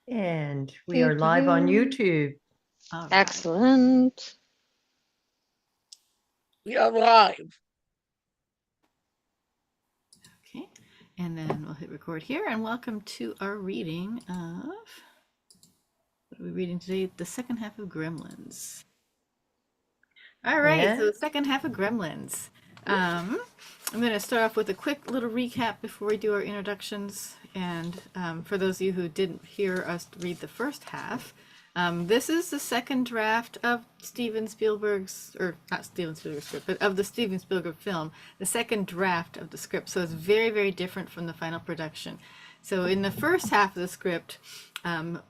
And we are live on YouTube. All right. Excellent. We are live. Okay. And then we'll hit record here and welcome to our reading of, what are we reading today? The second half of Gremlins. All right, Yeah. so the second half of Gremlins. I'm going to start off with a quick little recap before we do our introductions. And for those of you who didn't hear us read the first half, this is the second draft of Steven Spielberg's, or not Steven Spielberg's script, but of the Steven Spielberg film, the second draft of the script. So it's very, very different from the final production. So in the first half of the script,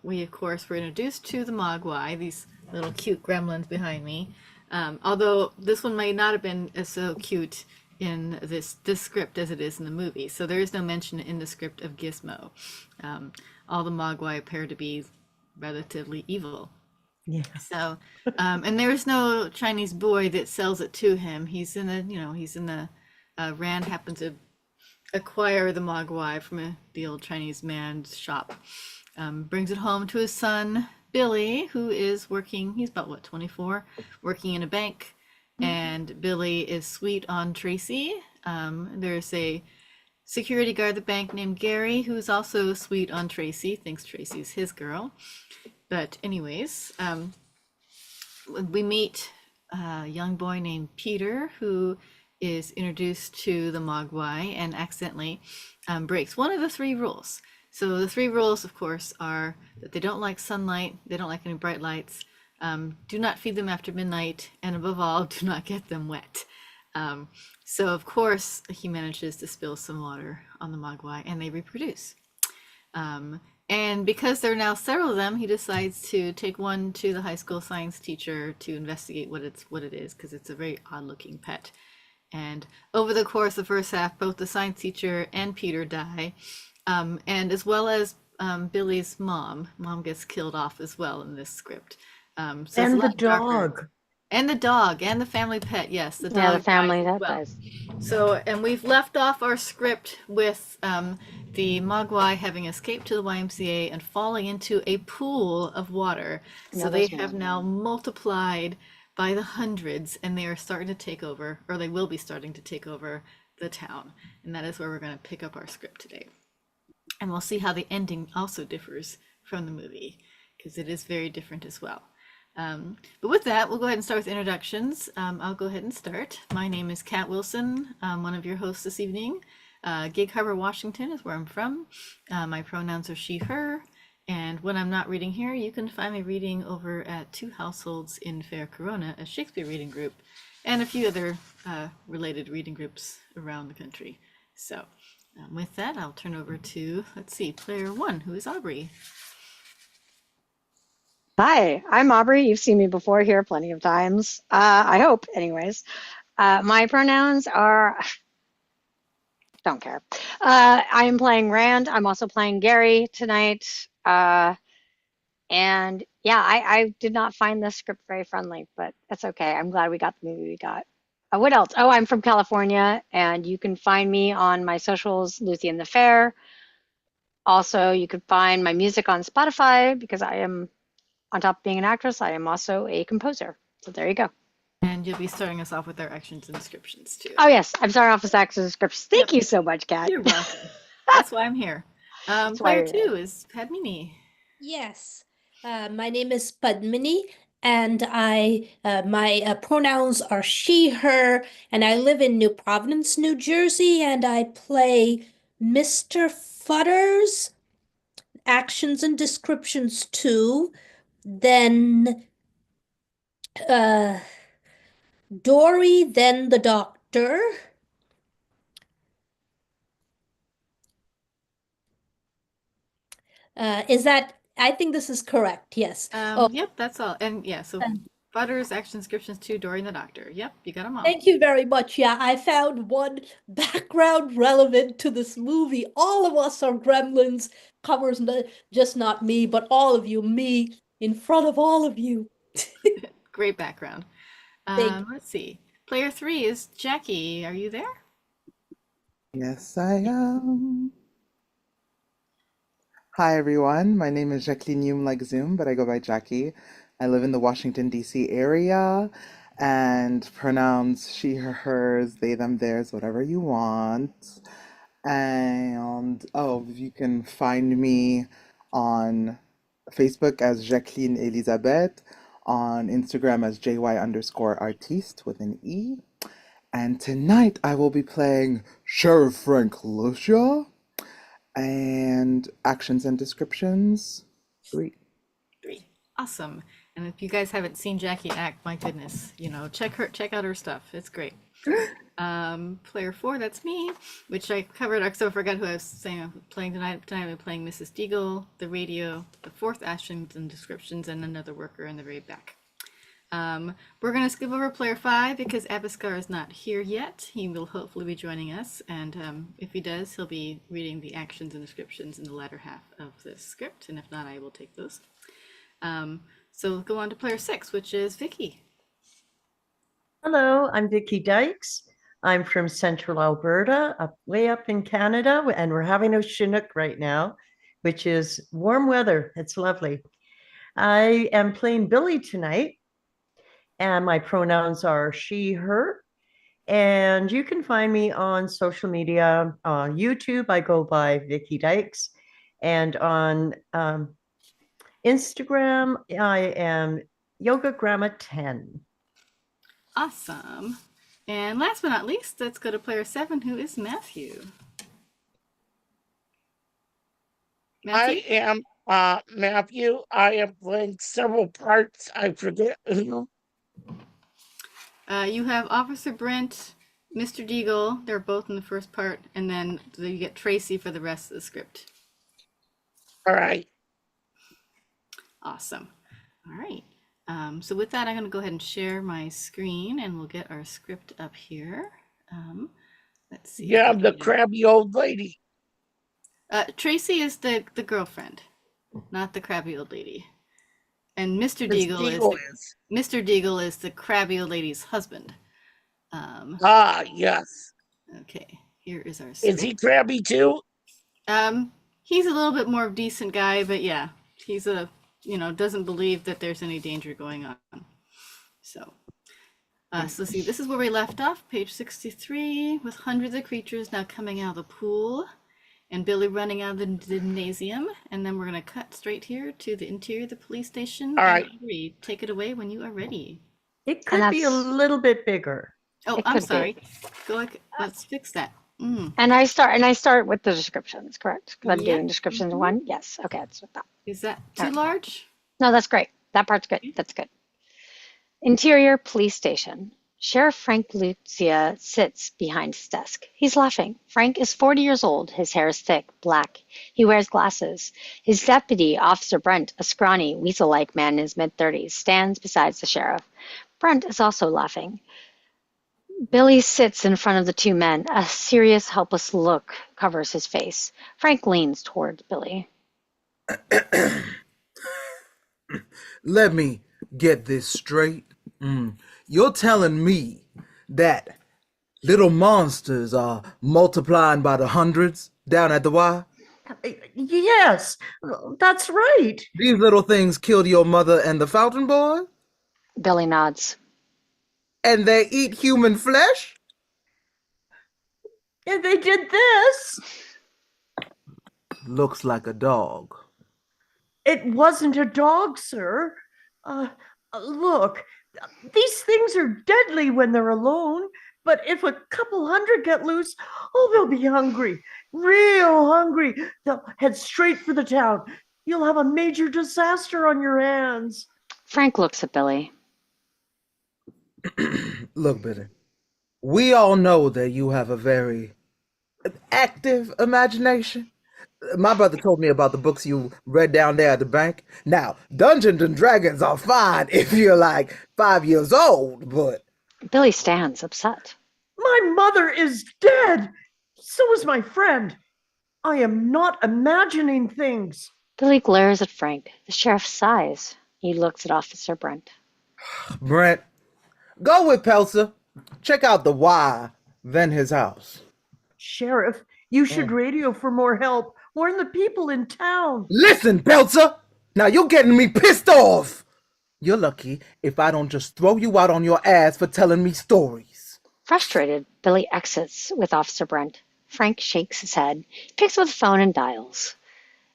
we of course were introduced to the Mogwai, these little cute gremlins behind me. Although this one might not have been as so cute in this script as it is in the movie. So there is no mention in the script of Gizmo. All the Mogwai appear to be relatively evil. Yeah. So, and there's no Chinese boy that sells it to him. He's in the Rand happens to acquire the Mogwai from the old Chinese man's shop. Brings it home to his son, Billy, who is working, he's about what, 24, working in a bank. And Billy is sweet on Tracy. There's a security guard at the bank named Gary, who's also sweet on Tracy, thinks Tracy's his girl. But anyways, we meet a young boy named Peter, who is introduced to the Mogwai and accidentally breaks one of the three rules. So the three rules, of course, are that they don't like sunlight, they don't like any bright lights, do not feed them after midnight, and above all, do not get them wet. So of course, he manages to spill some water on the Mogwai, and they reproduce. And because there are now several of them, he decides to take one to the high school science teacher to investigate what it is, because it's a very odd-looking pet. And over the course of the first half, both the science teacher and Peter die. And as well as Billy's mom gets killed off as well in this script. So and the dog. And the dog and the family pet. Yes, the dog. Yeah, the family dies as that well. does. So, and we've left off our script with the Mogwai having escaped to the YMCA and falling into a pool of water. So they have now multiplied by the hundreds, and they are starting to take over, or they will be starting to take over the town. And that is where we're going to pick up our script today. And we'll see how the ending also differs from the movie, because it is very different as well. But with that, we'll go ahead and start with introductions. I'll go ahead and start. My name is Kat Wilson. I'm one of your hosts this evening. Gig Harbor, Washington is where I'm from. My pronouns are she, her. And when I'm not reading here, you can find me reading over at Two Households in Fair Corona, a Shakespeare reading group, and a few other related reading groups around the country. So with that, I'll turn over to, let's see, player one, who is Aubrey. Hi, I'm Aubrey. You've seen me before here plenty of times. I hope, anyways. My pronouns are, don't care. I am playing Rand. I'm also playing Gary tonight. And yeah, I did not find this script very friendly, but that's okay. I'm glad we got the movie we got. What else? Oh, I'm from California, and you can find me on my socials, Lucy and the Fair. Also, you can find my music on Spotify because I am, on top of being an actress, I am also a composer. So there you go. And you'll be starting us off with our actions and descriptions too. Oh yes, I'm starting off with actions and scripts. Thank you so much, Kat. You're welcome. That's why I'm here. Player two is Padmini. Yes. My name is Padmini, and my pronouns are she, her, and I live in New Providence, New Jersey, and I play Mr. Futters, actions and descriptions too. Then Dory, then the doctor. I think this is correct, yes. Yep, that's all. And yeah, so Butters, action descriptions too, Dory and the Doctor. Yep, you got them all. Thank you very much. Yeah, I found one background relevant to this movie. All of us are gremlins, covers just not me, but all of you, me in front of all of you. Great background. Let's see. Player three is Jackie. Are you there? Yes, I am. Hi everyone, my name is Jacqueline Hume like Zoom, but I go by Jackie. I live in the Washington, D.C. area and pronouns she, her, hers, they, them, theirs, whatever you want. And you can find me on Facebook as Jacqueline Elizabeth, on Instagram as JY_artiste with an E. And tonight I will be playing Sheriff Frank Lucia and actions and descriptions. 3. Great. Awesome. And if you guys haven't seen Jackie act, my goodness, check out her stuff. It's great. Player 4, that's me, which I covered. So I forgot who I was saying playing tonight. Tonight I'm playing Mrs. Deagle, the radio, the 4th actions and descriptions, and another worker in the very back. We're going to skip over player 5 because Abiskar is not here yet. He will hopefully be joining us, and if he does, he'll be reading the actions and descriptions in the latter half of the script, and if not, I will take those. So we'll go on to player 6, which is Vicky. Hello, I'm Vicky Dykes. I'm from Central Alberta, way up in Canada, and we're having a Chinook right now, which is warm weather. It's lovely. I am playing Billy tonight, and my pronouns are she, her. And you can find me on social media. On YouTube, I go by Vicky Dykes. And on Instagram, I am Yoga Grandma 10. Awesome. And last but not least, let's go to player 7, who is Matthew. I am Matthew. I am playing several parts. I forget who. You have Officer Brent, Mr. Deagle, they're both in the first part, and then you get Tracy for the rest of the script. All right. Awesome. All right. So with that, I'm going to go ahead and share my screen, and we'll get our script up here. Let's see. Yeah, I'm the crabby old lady. Tracy is the girlfriend, not the crabby old lady. And Mr. Deagle is the crabby old lady's husband. Yes. Okay, here is our script. Is he crabby too? He's a little bit more decent guy, but yeah, he's doesn't believe that there's any danger going on. So let's see, this is where we left off, page 63, with hundreds of creatures now coming out of the pool and Billy running out of the gymnasium. And then we're going to cut straight here to the interior of the police station. All right. Avery, take it away when you are ready. It could be a little bit bigger. Oh, I'm sorry. Let's fix that. And I start with the descriptions, correct? Because I'm doing descriptions in one. Yes. Okay, that's what that. Is that too large? No, that's great. That part's good. That's good. Interior police station. Sheriff Frank Lucia sits behind his desk. He's laughing. Frank is 40 years old. His hair is thick, black. He wears glasses. His deputy, Officer Brent, a scrawny, weasel-like man in his mid-30s, stands beside the sheriff. Brent is also laughing. Billy sits in front of the two men. A serious, helpless look covers his face. Frank leans toward Billy. Let me get this straight. You're telling me that little monsters are multiplying by the hundreds down at the Y? Yes, that's right. These little things killed your mother and the Fountain Boy? Billy nods. And they eat human flesh? And they did this. Looks like a dog. It wasn't a dog, sir. Look, these things are deadly when they're alone, but if a couple hundred get loose, they'll be hungry, real hungry. They'll head straight for the town. You'll have a major disaster on your hands. Frank looks at Billy. Look, Billy, we all know that you have a very active imagination. My brother told me about the books you read down there at the bank. Now, Dungeons and Dragons are fine if you're like 5 years old, but... Billy stands, upset. My mother is dead. So is my friend. I am not imagining things. Billy glares at Frank. The sheriff sighs. He looks at Officer Brent. Brent, go with Pelsa. Check out the Y, then his house. Sheriff, you should radio for more help. Warn the people in town. Listen, Belzer! Now you're getting me pissed off! You're lucky if I don't just throw you out on your ass for telling me stories. Frustrated, Billy exits with Officer Brent. Frank shakes his head, picks up the phone and dials.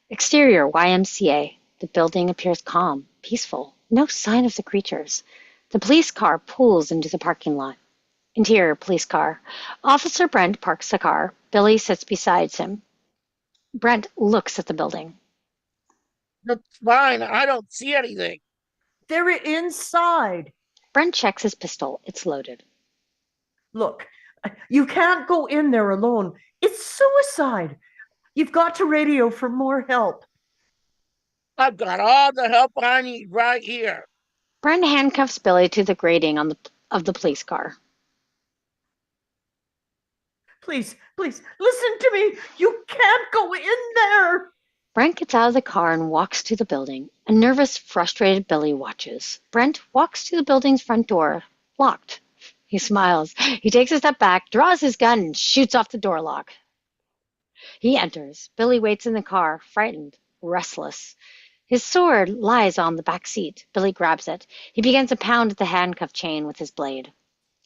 Exterior YMCA. The building appears calm, peaceful. No sign of the creatures. The police car pulls into the parking lot. Interior police car. Officer Brent parks the car. Billy sits beside him. Brent looks at the building. That's fine. I don't see anything. They're inside. Brent checks his pistol. It's loaded. Look, you can't go in there alone. It's suicide. You've got to radio for more help. I've got all the help I need right here. Brent handcuffs Billy to the grating of the police car. Please, please, listen to me. You can't go in there. Brent gets out of the car and walks to the building. A nervous, frustrated Billy watches. Brent walks to the building's front door, locked. He smiles. He takes a step back, draws his gun, and shoots off the door lock. He enters. Billy waits in the car, frightened, restless. His sword lies on the back seat. Billy grabs it. He begins to pound at the handcuff chain with his blade.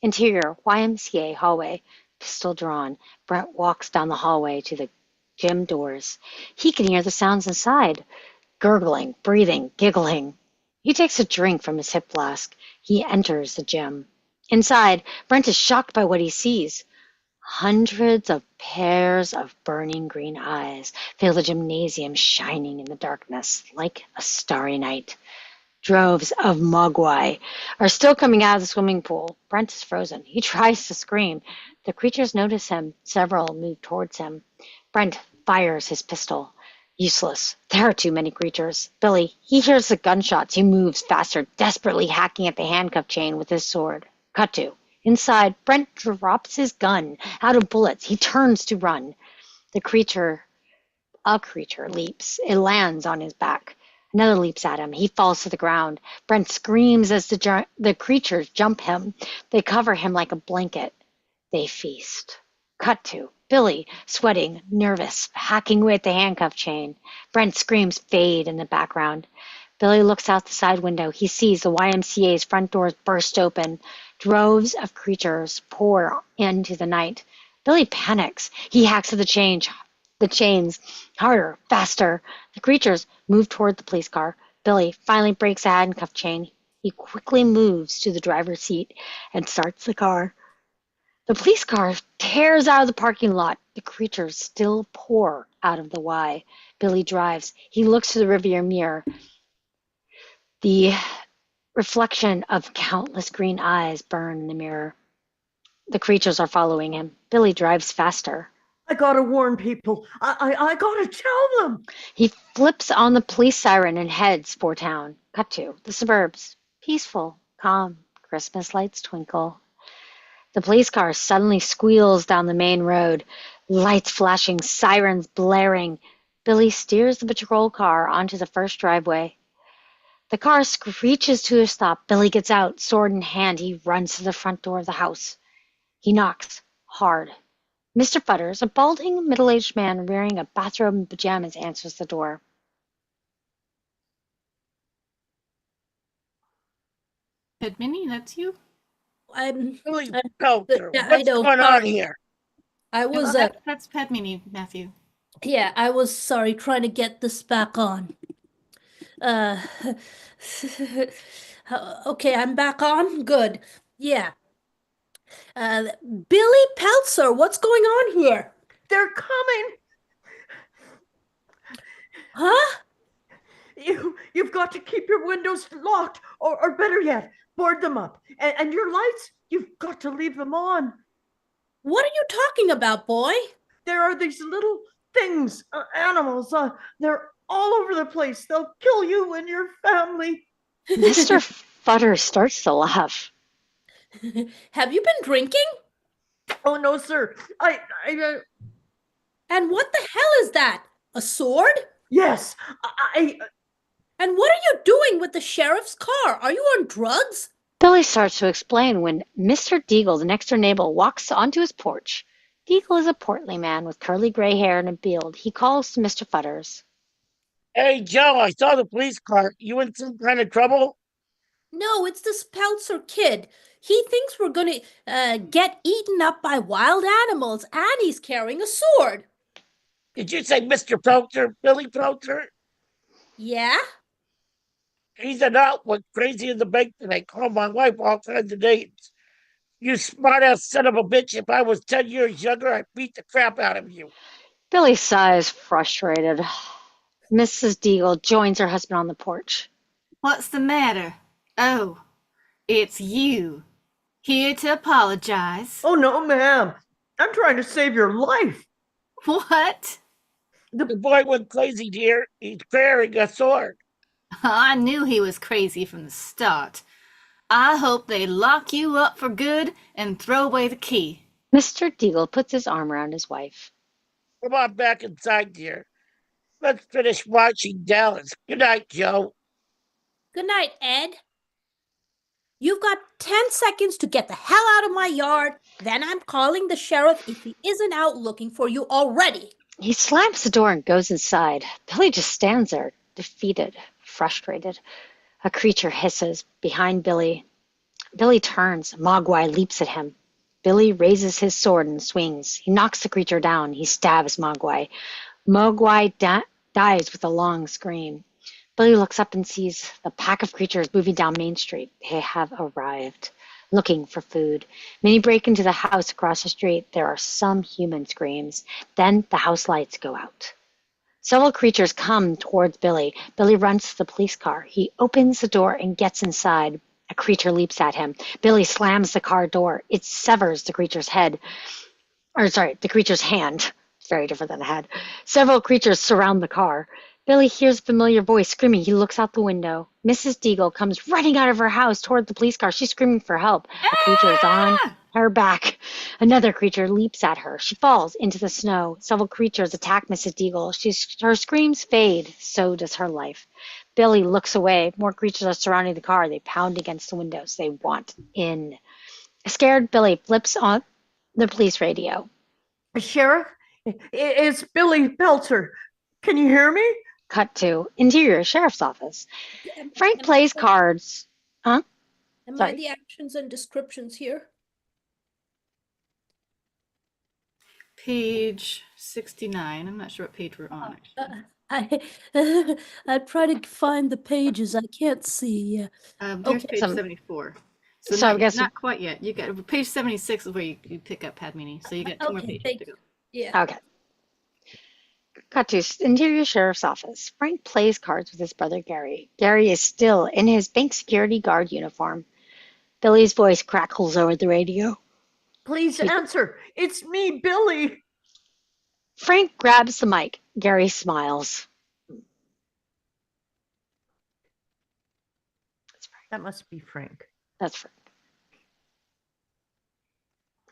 Interior, YMCA hallway, pistol drawn. Brent walks down the hallway to the gym doors. He can hear the sounds inside. Gurgling, breathing, giggling. He takes a drink from his hip flask. He enters the gym. Inside, Brent is shocked by what he sees. Hundreds of pairs of burning green eyes fill the gymnasium, shining in the darkness like a starry night. Droves of mogwai are still coming out of the swimming pool. Brent is frozen. He tries to scream. The creatures notice him. Several move towards him. Brent fires his pistol. Useless. There are too many creatures. Billy, he hears the gunshots. He moves faster, desperately hacking at the handcuff chain with his sword. Cut to. Inside, Brent drops his gun out of bullets. He turns to run. A creature leaps. It lands on his back. Another leaps at him. He falls to the ground. Brent screams as the creatures jump him. They cover him like a blanket. They feast. Cut to. Billy, sweating, nervous, hacking away at the handcuff chain. Brent's screams fade in the background. Billy looks out the side window. He sees the YMCA's front doors burst open. Droves of creatures pour into the night. Billy panics. He hacks at the chains, harder, faster. The creatures move toward the police car. Billy finally breaks a handcuff chain. He quickly moves to the driver's seat and starts the car. The police car tears out of the parking lot. The creatures still pour out of the Y. Billy drives. He looks to the rearview mirror. The reflection of countless green eyes burn in the mirror. The creatures are following him. Billy drives faster. I gotta warn people. I gotta tell them. He flips on the police siren and heads for town. Cut to the suburbs. Peaceful, calm. Christmas lights twinkle. The police car suddenly squeals down the main road. Lights flashing, sirens blaring. Billy steers the patrol car onto the first driveway. The car screeches to a stop. Billy gets out, sword in hand. He runs to the front door of the house. He knocks hard. Mr. Butters, a balding, middle-aged man wearing a bathrobe and pajamas, answers the door. Minnie, that's you? Billy I'm Pelter, yeah, I what's know. going on here? I No, was that's Padmini, Matthew. yeah, I was sorry trying to get this back on. Uh, okay, I'm back on. Good. Yeah. Billy Peltzer, what's going on here? They're coming. Huh? You've got to keep your windows locked, or better yet, board them up. And your lights, you've got to leave them on. What are you talking about, boy? There are these little things, animals. They're all over the place. They'll kill you and your family. Mr. Futter starts to laugh. Have you been drinking? Oh no, sir. And what the hell is that? A sword? Yes. And what are you doing with the sheriff's car? Are you on drugs? Billy starts to explain when Mr. Deagle, the next door neighbor, walks onto his porch. Deagle is a portly man with curly gray hair and a beard. He calls to Mr. Futters. Hey, Joe, I saw the police car. You in some kind of trouble? No, it's this Peltzer kid. He thinks we're gonna get eaten up by wild animals, and he's carrying a sword. Did you say Mr. Pelter, Billy Pelter? Yeah? He's an out, went crazy in the bank today. Called my wife all kinds of names. You smart-ass son of a bitch. If I was 10 years younger, I'd beat the crap out of you. Billy sighs, frustrated. Mrs. Deagle joins her husband on the porch. What's the matter? Oh, it's you. Here to apologize. Oh, no, ma'am. I'm trying to save your life. What? The boy went crazy, dear. He's carrying a sword. I knew he was crazy from the start. I hope they lock you up for good and throw away the key. Mr. Deagle puts his arm around his wife. Come on back inside, dear. Let's finish watching Dallas. Good night, Joe. Good night, Ed. You've got 10 seconds to get the hell out of my yard. Then I'm calling the sheriff if he isn't out looking for you already. He slams the door and goes inside. Billy just stands there, defeated, frustrated. A creature hisses behind Billy. Billy turns. Mogwai leaps at him. Billy raises his sword and swings. He knocks the creature down. He stabs Mogwai. Mogwai dies with a long scream. Billy looks up and sees the pack of creatures moving down Main Street. They have arrived, looking for food. Many break into the house across the street. There are some human screams. Then the house lights go out. Several creatures come towards Billy. Billy runs to the police car. He opens the door and gets inside. A creature leaps at him. Billy slams the car door. It severs the creature's head. The creature's hand. Very different than a head. Several creatures surround the car. Billy hears a familiar voice screaming. He looks out the window. Mrs. Deagle comes running out of her house toward the police car. She's screaming for help. A creature is on her back. Another creature leaps at her. She falls into the snow. Several creatures attack Mrs. Deagle. Her screams fade. So does her life. Billy looks away. More creatures are surrounding the car. They pound against the windows. They want in. Scared, Billy flips on the police radio. Sheriff, it's Billy Pelter. Can you hear me? Cut to Interior Sheriff's Office. Frank plays cards. Huh? Am Sorry. I the actions and descriptions here? Page 69. I'm not sure what page we're on, actually. I try to find the pages. I can't see. Here's Okay. page 74. So, So I not, guess- not quite yet. You got page 76 is where you pick up Padmini. So you got two more Okay, pages thank to go. Yeah. Okay. Cut to Interior Sheriff's Office. Frank plays cards with his brother Gary. Gary is still in his bank security guard uniform. Billy's voice crackles over the radio. Please answer. It's me, Billy. Frank grabs the mic. Gary smiles. That must be Frank. That's Frank.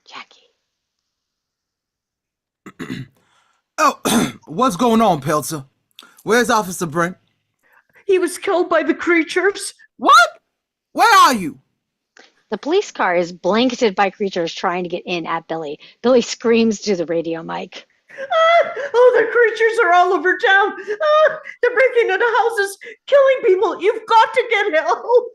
Jackie. Oh, what's going on, Peltzer? Where's Officer Brent? He was killed by the creatures. What? Where are you? The police car is blanketed by creatures trying to get in at Billy. Billy screams to the radio mic. Oh, the creatures are all over town. They're breaking into houses, killing people. You've got to get help.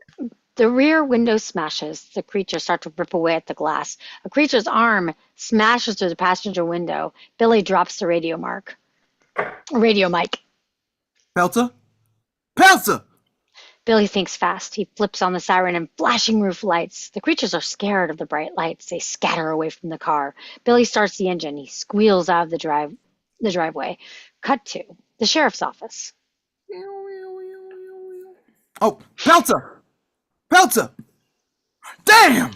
The rear window smashes. The creatures start to rip away at the glass. A creature's arm smashes through the passenger window. Billy drops the radio mic. Peltzer? Peltzer! Billy thinks fast. He flips on the siren and flashing roof lights. The creatures are scared of the bright lights. They scatter away from the car. Billy starts the engine. He squeals out of the driveway. Cut to the sheriff's office. Oh, Peltzer! Peltzer! Damn!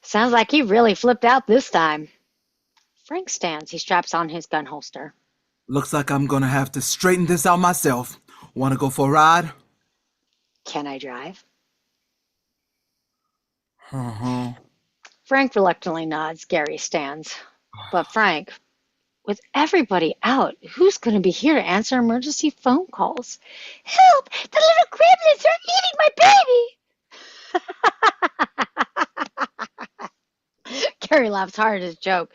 Sounds like he really flipped out this time. Frank stands. He straps on his gun holster. Looks like I'm gonna have to straighten this out myself. Wanna go for a ride? Can I drive? Uh-huh. Frank reluctantly nods. Gary stands. But Frank, with everybody out, who's going to be here to answer emergency phone calls? Help! The little gremlins are eating my baby! Gary laughs hard at his joke.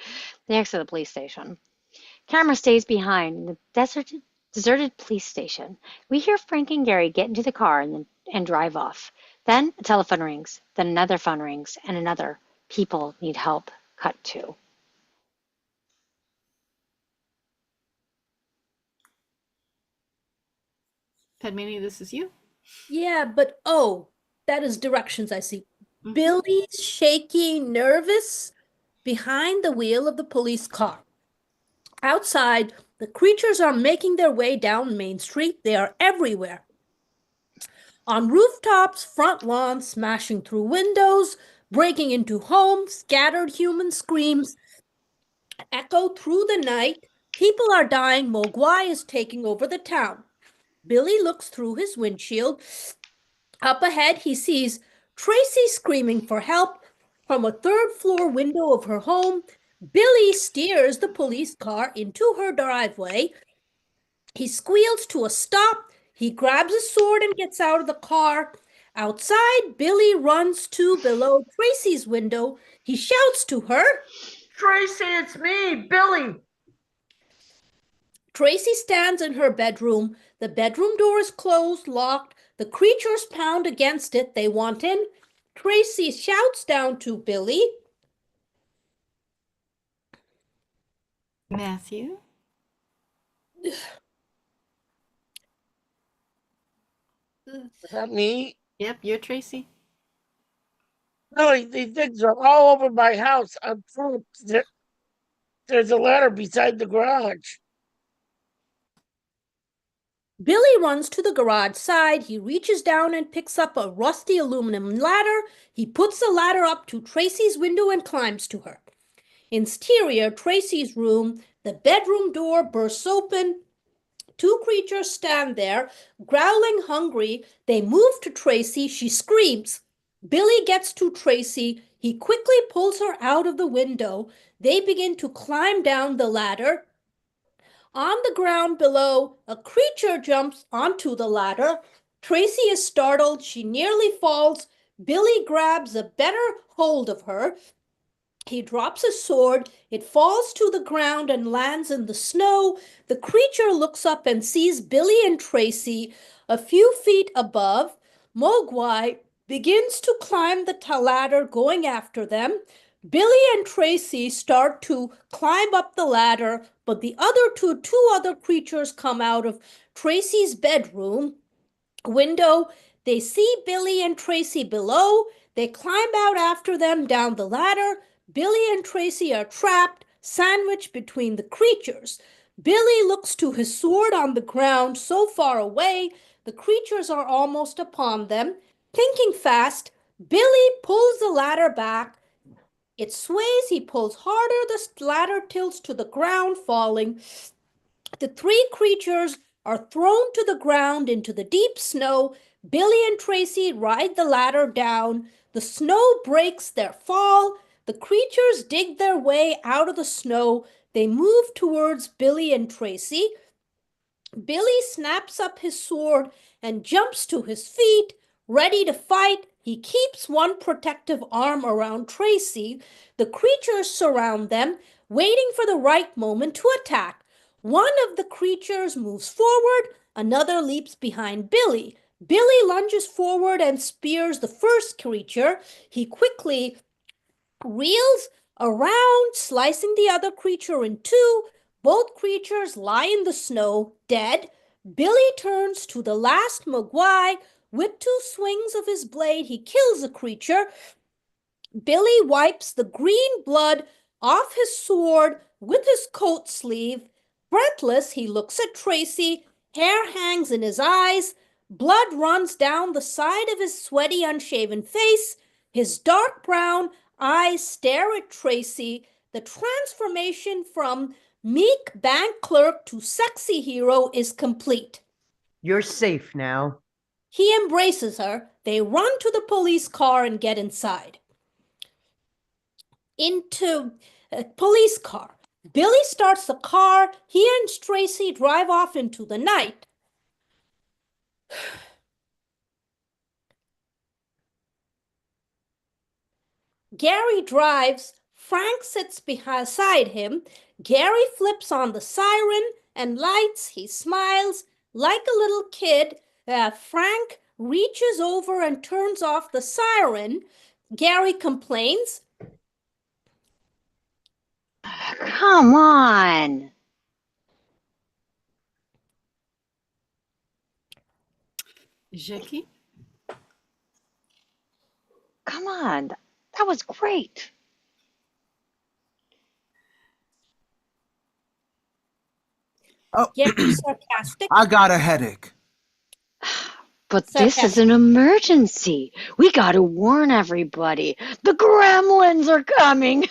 They exit the police station. Camera stays behind in the deserted police station. We hear Frank and Gary get into the car and drive off. Then a telephone rings. Then another phone rings, and another. People need help. Cut to. Padmini, this is you. Yeah, but oh, that is directions I see. Mhm. Billy's shaky, nervous behind the wheel of the police car. Outside, the creatures are making their way down Main Street. They are everywhere. On rooftops, front lawns, smashing through windows, breaking into homes, scattered human screams echo through the night. People are dying. Mogwai is taking over the town. Billy looks through his windshield. Up ahead, he sees Tracy screaming for help from a third floor window of her home. Billy steers the police car into her driveway. He squeals to a stop. He grabs a sword and gets out of the car. Outside, Billy runs to below Tracy's window. He shouts to her. Tracy, it's me, Billy. Tracy stands in her bedroom. The bedroom door is closed, locked. The creatures pound against it. They want in. Tracy shouts down to Billy. Matthew. Is that me? Yep, you're Tracy. No, these things are all over my house. I'm through. There's a ladder beside the garage. Billy runs to the garage side. He reaches down and picks up a rusty aluminum ladder. He puts the ladder up to Tracy's window and climbs to her. Interior, Tracy's room, the bedroom door bursts open. Two creatures stand there, growling hungry. They move to Tracy. She screams. Billy gets to Tracy. He quickly pulls her out of the window. They begin to climb down the ladder. On the ground below, a creature jumps onto the ladder. Tracy is startled. She nearly falls. Billy grabs a better hold of her. He drops his sword. It falls to the ground and lands in the snow. The creature looks up and sees Billy and Tracy a few feet above. Mogwai begins to climb the ladder, going after them. Billy and Tracy start to climb up the ladder, but the other two other creatures come out of Tracy's bedroom window. They see Billy and Tracy below. They climb out after them down the ladder. Billy and Tracy are trapped, sandwiched between the creatures. Billy looks to his sword on the ground so far away, the creatures are almost upon them. Thinking fast, Billy pulls the ladder back. It sways, he pulls harder, the ladder tilts to the ground, falling. The three creatures are thrown to the ground into the deep snow. Billy and Tracy ride the ladder down. The snow breaks their fall. The creatures dig their way out of the snow. They move towards Billy and Tracy. Billy snaps up his sword and jumps to his feet, ready to fight. He keeps one protective arm around Tracy. The creatures surround them, waiting for the right moment to attack. One of the creatures moves forward, another leaps behind Billy. Billy lunges forward and spears the first creature. He quickly reels around, slicing the other creature in two. Both creatures lie in the snow, dead. Billy turns to the last Mogwai. With two swings of his blade, he kills a creature. Billy wipes the green blood off his sword with his coat sleeve. Breathless, he looks at Tracy. Hair hangs in his eyes. Blood runs down the side of his sweaty, unshaven face. His dark brown eyes stare at Tracy. The transformation from meek bank clerk to sexy hero is complete. You're safe now. He embraces her. They run to the police car and get inside. Into a police car. Billy starts the car. He and Tracy drive off into the night. Gary drives Frank sits beside him. Gary flips on the siren and lights. He smiles like a little kid. Frank reaches over and turns off the siren. Gary complains. Come on. Jackie? Come on. That was great. Oh, Gary sarcastic. I got a headache. But this is an Sarcastic. emergency. We gotta warn everybody. The Gremlins are coming.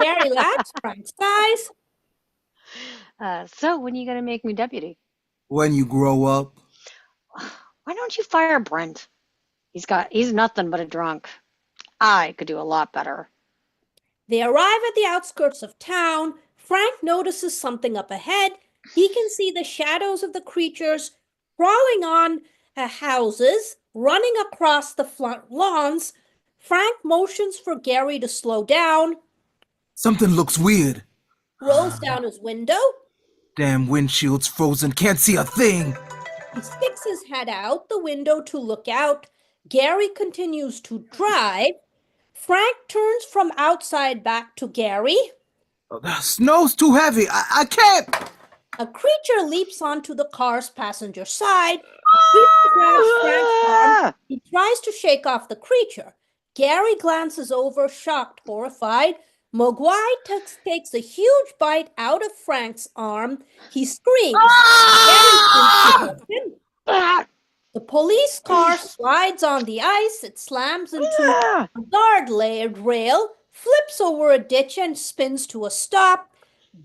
Gary laughs. Frank sighs. So when are you gonna make me deputy? When you grow up. Why don't you fire Brent? He's nothing but a drunk. I could do a lot better. They arrive at the outskirts of town. Frank notices something up ahead. He can see the shadows of the creatures crawling on houses, running across the front lawns. Frank motions for Gary to slow down, Something looks weird. rolls down his window. Damn windshield's frozen, can't see a thing. He sticks his head out the window to look out. Gary continues to drive. Frank turns from outside back to Gary. The snow's too heavy. I can't. A creature leaps onto the car's passenger side. The creature grabs Frank's arm. He tries to shake off the creature. Gary glances over, shocked, horrified. Mogwai takes a huge bite out of Frank's arm. He screams. Gary thinks to help him. The police car slides on the ice. It slams into a guard rail, flips over a ditch, and spins to a stop.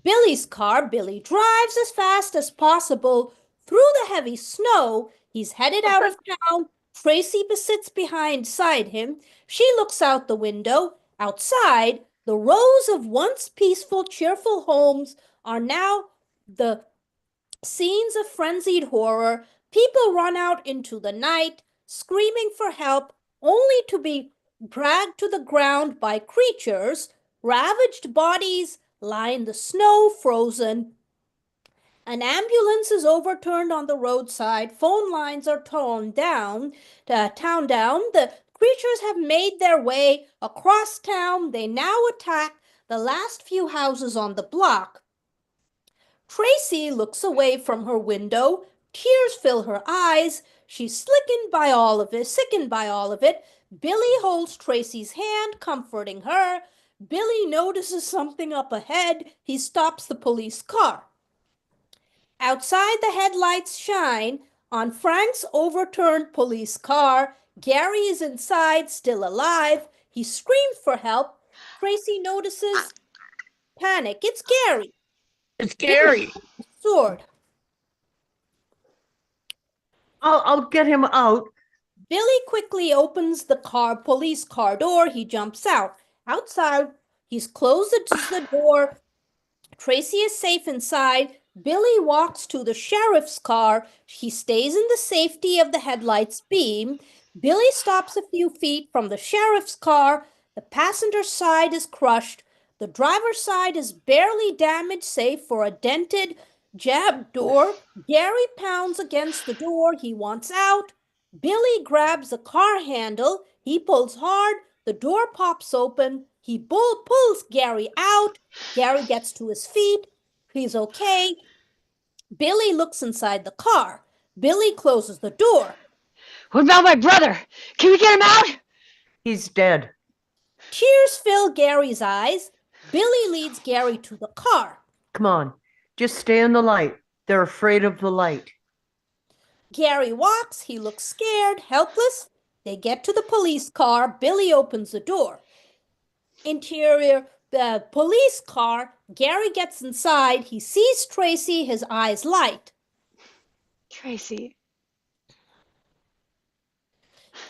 Billy's car. Billy drives as fast as possible through the heavy snow. He's headed out of town. Tracy sits beside him. She looks out the window. Outside, the rows of once peaceful, cheerful homes are now the scenes of frenzied horror. People run out into the night, screaming for help, only to be dragged to the ground by creatures. Ravaged bodies lie in the snow, frozen. An ambulance is overturned on the roadside. Phone lines are torn down. The creatures have made their way across town. They now attack the last few houses on the block. Tracy looks away from her window. Tears fill her eyes. She's sickened by all of it. Billy holds Tracy's hand, comforting her. Billy notices something up ahead. He stops the police car. Outside, the headlights shine on Frank's overturned police car. Gary is inside, still alive. He screams for help. Tracy notices panic. It's Gary. It's Gary. Sword. I'll get him out. Billy quickly opens the police car door. He jumps out. Outside, he's closed the door. Tracy is safe inside. Billy walks to the sheriff's car. He stays in the safety of the headlights beam. Billy stops a few feet from the sheriff's car. The passenger side is crushed. The driver's side is barely damaged, save for a dented, jabbed door. Gary pounds against the door. He wants out. Billy grabs the car handle. He pulls hard. The door pops open. He pulls Gary out. Gary gets to his feet. He's okay. Billy looks inside the car. Billy closes the door. What about my brother? Can we get him out? He's dead. Tears fill Gary's eyes. Billy leads Gary to the car. Come on, just stay in the light. They're afraid of the light. Gary walks. He looks scared, helpless. They get to the police car. Billy opens the door. Interior, the police car. Gary gets inside. He sees Tracy. His eyes light. Tracy.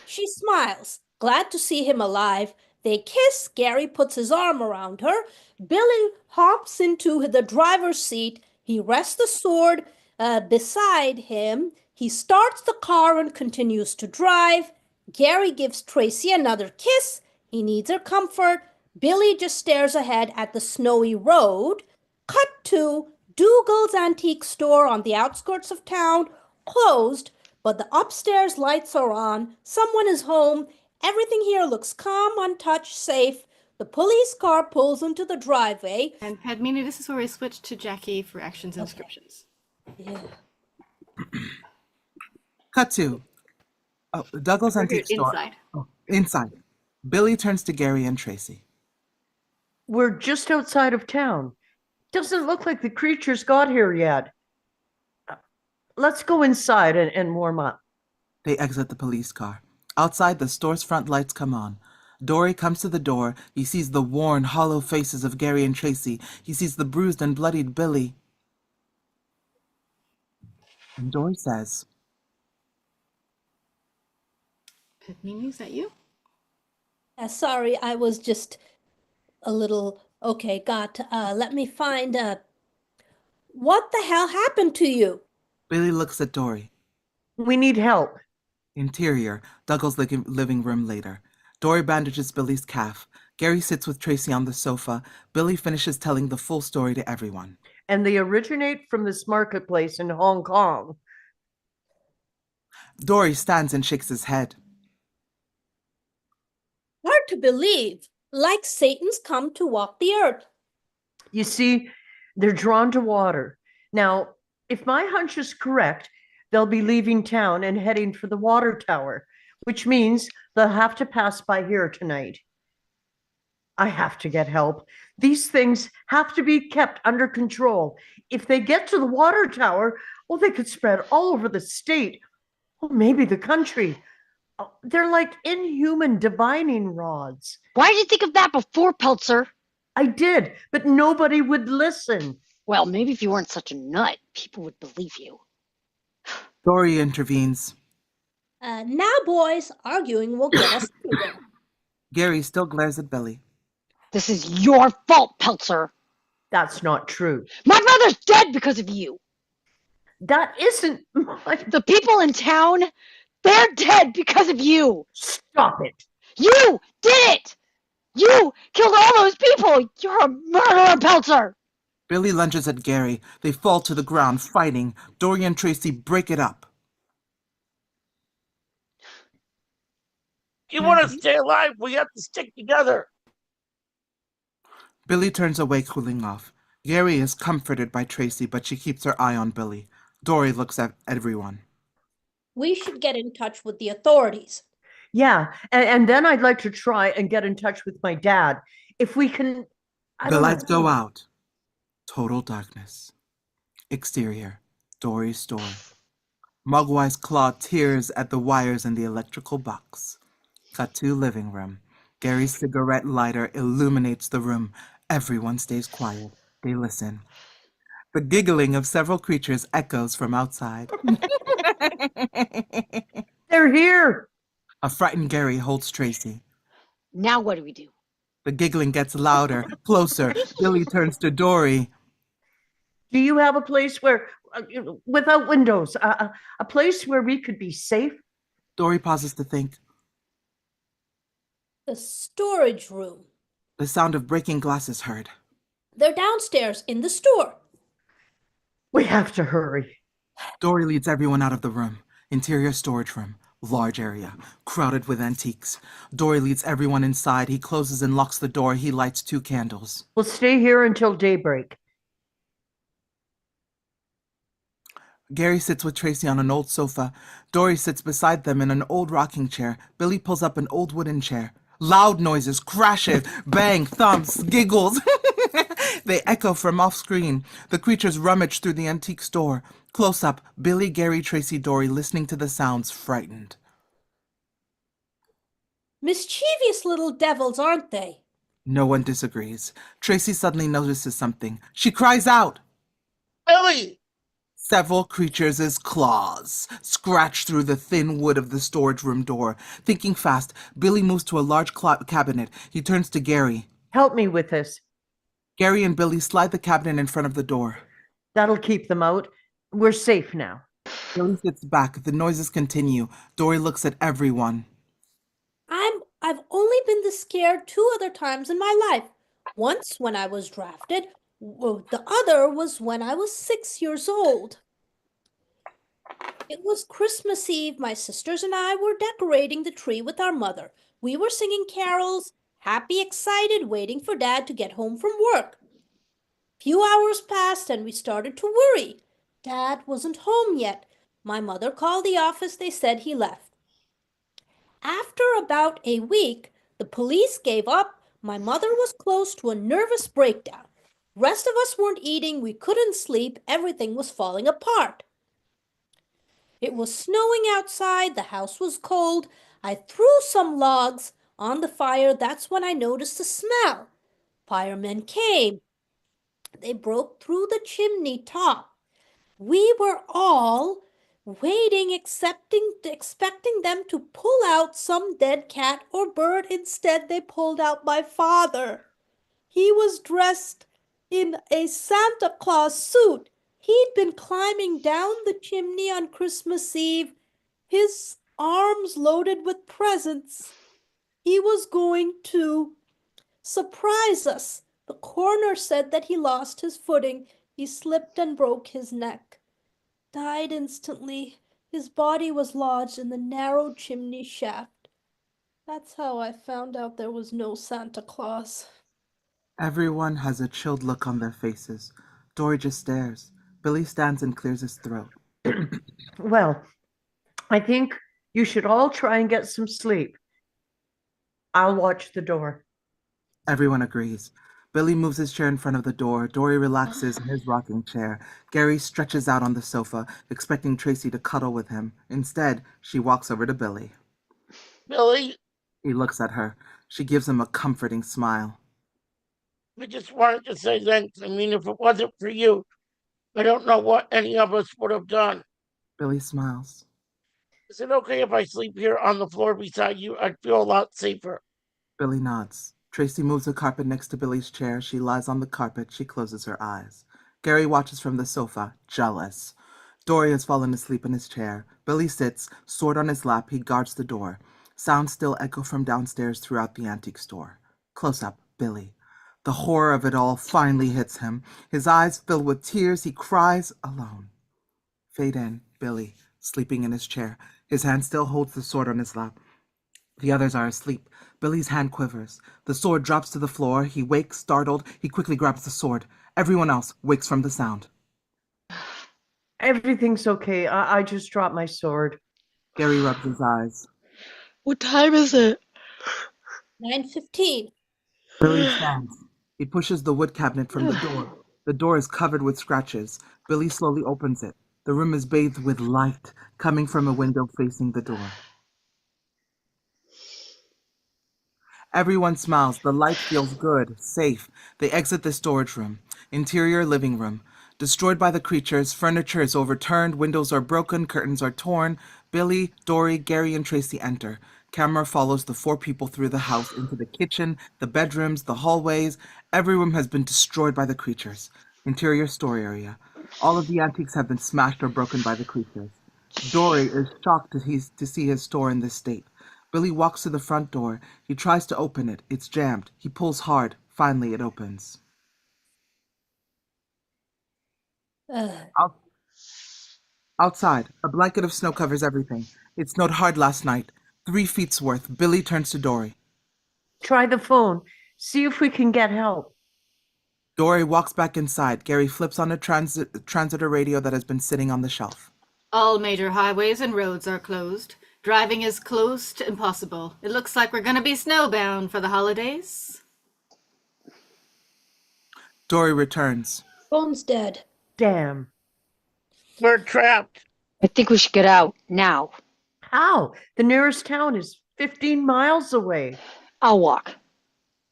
She smiles, glad to see him alive. They kiss. Gary puts his arm around her. Billy hops into the driver's seat. He rests the sword beside him. He starts the car and continues to drive. Gary gives Tracy another kiss. He needs her comfort. Billy just stares ahead at the snowy road. Cut to Dougal's antique store on the outskirts of town, closed, but the upstairs lights are on. Someone is home. Everything here looks calm, untouched, safe. The police car pulls into the driveway. And Padmini, this is where we switch to Jackie for actions and descriptions. Yeah. Cut to Douglas We're here Antique Store. inside. Oh, inside. Billy turns to Gary and Tracy. We're just outside of town. Doesn't look like the creatures got here yet. Let's go inside and warm up. They exit the police car. Outside, the store's front lights come on. Dory comes to the door. He sees the worn, hollow faces of Gary and Tracy. He sees the bruised and bloodied Billy. And Dory says, Padmini, is that you? Sorry, I was just a little. Okay, let me find. What the hell happened to you? Billy looks at Dory. We need help. Interior, Douglas' living room later. Dory bandages Billy's calf. Gary sits with Tracy on the sofa. Billy finishes telling the full story to everyone. And they originate from this marketplace in Hong Kong. Dory stands and shakes his head. Hard to believe. Like Satan's come to walk the earth. You see, they're drawn to water. Now, if my hunch is correct, they'll be leaving town and heading for the water tower, which means they'll have to pass by here tonight. I have to get help. These things have to be kept under control. If they get to the water tower, well, they could spread all over the state, or maybe the country. Oh, they're like inhuman divining rods. Why did you think of that before, Peltzer? I did, but nobody would listen. Well, maybe if you weren't such a nut, people would believe you. Dory intervenes. Now, boys, arguing will get us nowhere. Gary still glares at Billy. This is your fault, Peltzer. That's not true. My brother's dead because of you. That isn't my... The people in town, they're dead because of you. Stop it. You did it. You killed all those people. You're a murderer, Peltzer. Billy lunges at Gary. They fall to the ground, fighting. Dory and Tracy break it up. You want to stay alive? We have to stick together. Billy turns away, cooling off. Gary is comforted by Tracy, but she keeps her eye on Billy. Dory looks at everyone. We should get in touch with the authorities. Yeah, and then I'd like to try and get in touch with my dad. If we can... The lights go out. Total darkness. Exterior, Dory's store. Mogwai's claw tears at the wires in the electrical box. Cut to living room. Gary's cigarette lighter illuminates the room. Everyone stays quiet. They listen. The giggling of several creatures echoes from outside. They're here. A frightened Gary holds Tracy. Now what do we do? The giggling gets louder, closer. Billy turns to Dory. Do you have a place where, without windows, a place where we could be safe? Dory pauses to think. The storage room. The sound of breaking glass is heard. They're downstairs in the store. We have to hurry. Dory leads everyone out of the room. Interior storage room. Large area. Crowded with antiques. Dory leads everyone inside. He closes and locks the door. He lights 2 candles. We'll stay here until daybreak. Gary sits with Tracy on an old sofa. Dory sits beside them in an old rocking chair. Billy pulls up an old wooden chair. Loud noises, crashes, bang, thumps, giggles. They echo from off-screen. The creatures rummage through the antique store. Close up, Billy, Gary, Tracy, Dory listening to the sounds, frightened. Mischievous little devils, aren't they? No one disagrees. Tracy suddenly notices something. She cries out. Billy! Several creatures' claws scratch through the thin wood of the storage room door. Thinking fast, Billy moves to a large cabinet. He turns to Gary. Help me with this. Gary and Billy slide the cabinet in front of the door. That'll keep them out. We're safe now. Billy sits back. The noises continue. Dory looks at everyone. I've only been this scare 2 other times in my life. Once when I was drafted, the other was when I was 6 years old. It was Christmas Eve. My sisters and I were decorating the tree with our mother. We were singing carols, happy, excited, waiting for Dad to get home from work. Few hours passed and we started to worry. Dad wasn't home yet. My mother called the office. They said he left. After about a week, the police gave up. My mother was close to a nervous breakdown. Rest of us weren't eating. We couldn't sleep. Everything was falling apart. It was snowing outside. The house was cold. I threw some logs on the fire. That's when I noticed a smell. Firemen came. They broke through the chimney top. We were all waiting, expecting them to pull out some dead cat or bird. Instead, they pulled out my father. He was dressed in a Santa Claus suit. He'd been climbing down the chimney on Christmas Eve, his arms loaded with presents. He was going to surprise us. The coroner said that he lost his footing. He slipped and broke his neck. Died instantly. His body was lodged in the narrow chimney shaft. That's how I found out there was no Santa Claus. Everyone has a chilled look on their faces. Dory just stares. Billy stands and clears his throat. Well, I think you should all try and get some sleep. I'll watch the door. Everyone agrees. Billy moves his chair in front of the door. Dory relaxes in his rocking chair. Gary stretches out on the sofa, expecting Tracy to cuddle with him. Instead, she walks over to Billy. Billy, He looks at her. She gives him a comforting smile. I just wanted to say thanks. I mean, if it wasn't for you, I don't know what any of us would have done. Billy smiles. Is it okay if I sleep here on the floor beside you? I'd feel a lot safer. Billy nods. Tracy moves the carpet next to Billy's chair. She lies on the carpet. She closes her eyes. Gary watches from the sofa, jealous. Dory has fallen asleep in his chair. Billy sits, sword on his lap. He guards the door. Sounds still echo from downstairs throughout the antique store. Close up, Billy. The horror of it all finally hits him. His eyes fill with tears. He cries alone. Fade in, Billy, sleeping in his chair. His hand still holds the sword on his lap. The others are asleep. Billy's hand quivers. The sword drops to the floor. He wakes, startled. He quickly grabs the sword. Everyone else wakes from the sound. Everything's okay. I just dropped my sword. Gary rubs his eyes. What time is it? 9:15. Billy stands. He pushes the wood cabinet from the door. The door is covered with scratches. Billy slowly opens it. The room is bathed with light coming from a window facing the door. Everyone smiles. The light feels good, safe. They exit the storage room. Interior living room. Destroyed by the creatures, furniture is overturned, windows are broken, curtains are torn. Billy, Dory, Gary, and Tracy enter. Camera follows the 4 people through the house into the kitchen, the bedrooms, the hallways. Every room has been destroyed by the creatures. Interior store area. All of the antiques have been smashed or broken by the creatures. Dory is shocked to see his store in this state. Billy walks to the front door. He tries to open it. It's jammed. He pulls hard. Finally, it opens. Out- Outside, a blanket of snow covers everything. It snowed hard last night. 3 feet's worth. Billy turns to Dory. Try the phone. See if we can get help. Dory walks back inside. Gary flips on a transitor radio that has been sitting on the shelf. All major highways and roads are closed. Driving is close to impossible. It looks like we're going to be snowbound for the holidays. Dory returns. Phone's dead. Damn. We're trapped. I think we should get out now. How? The nearest town is 15 miles away. I'll walk.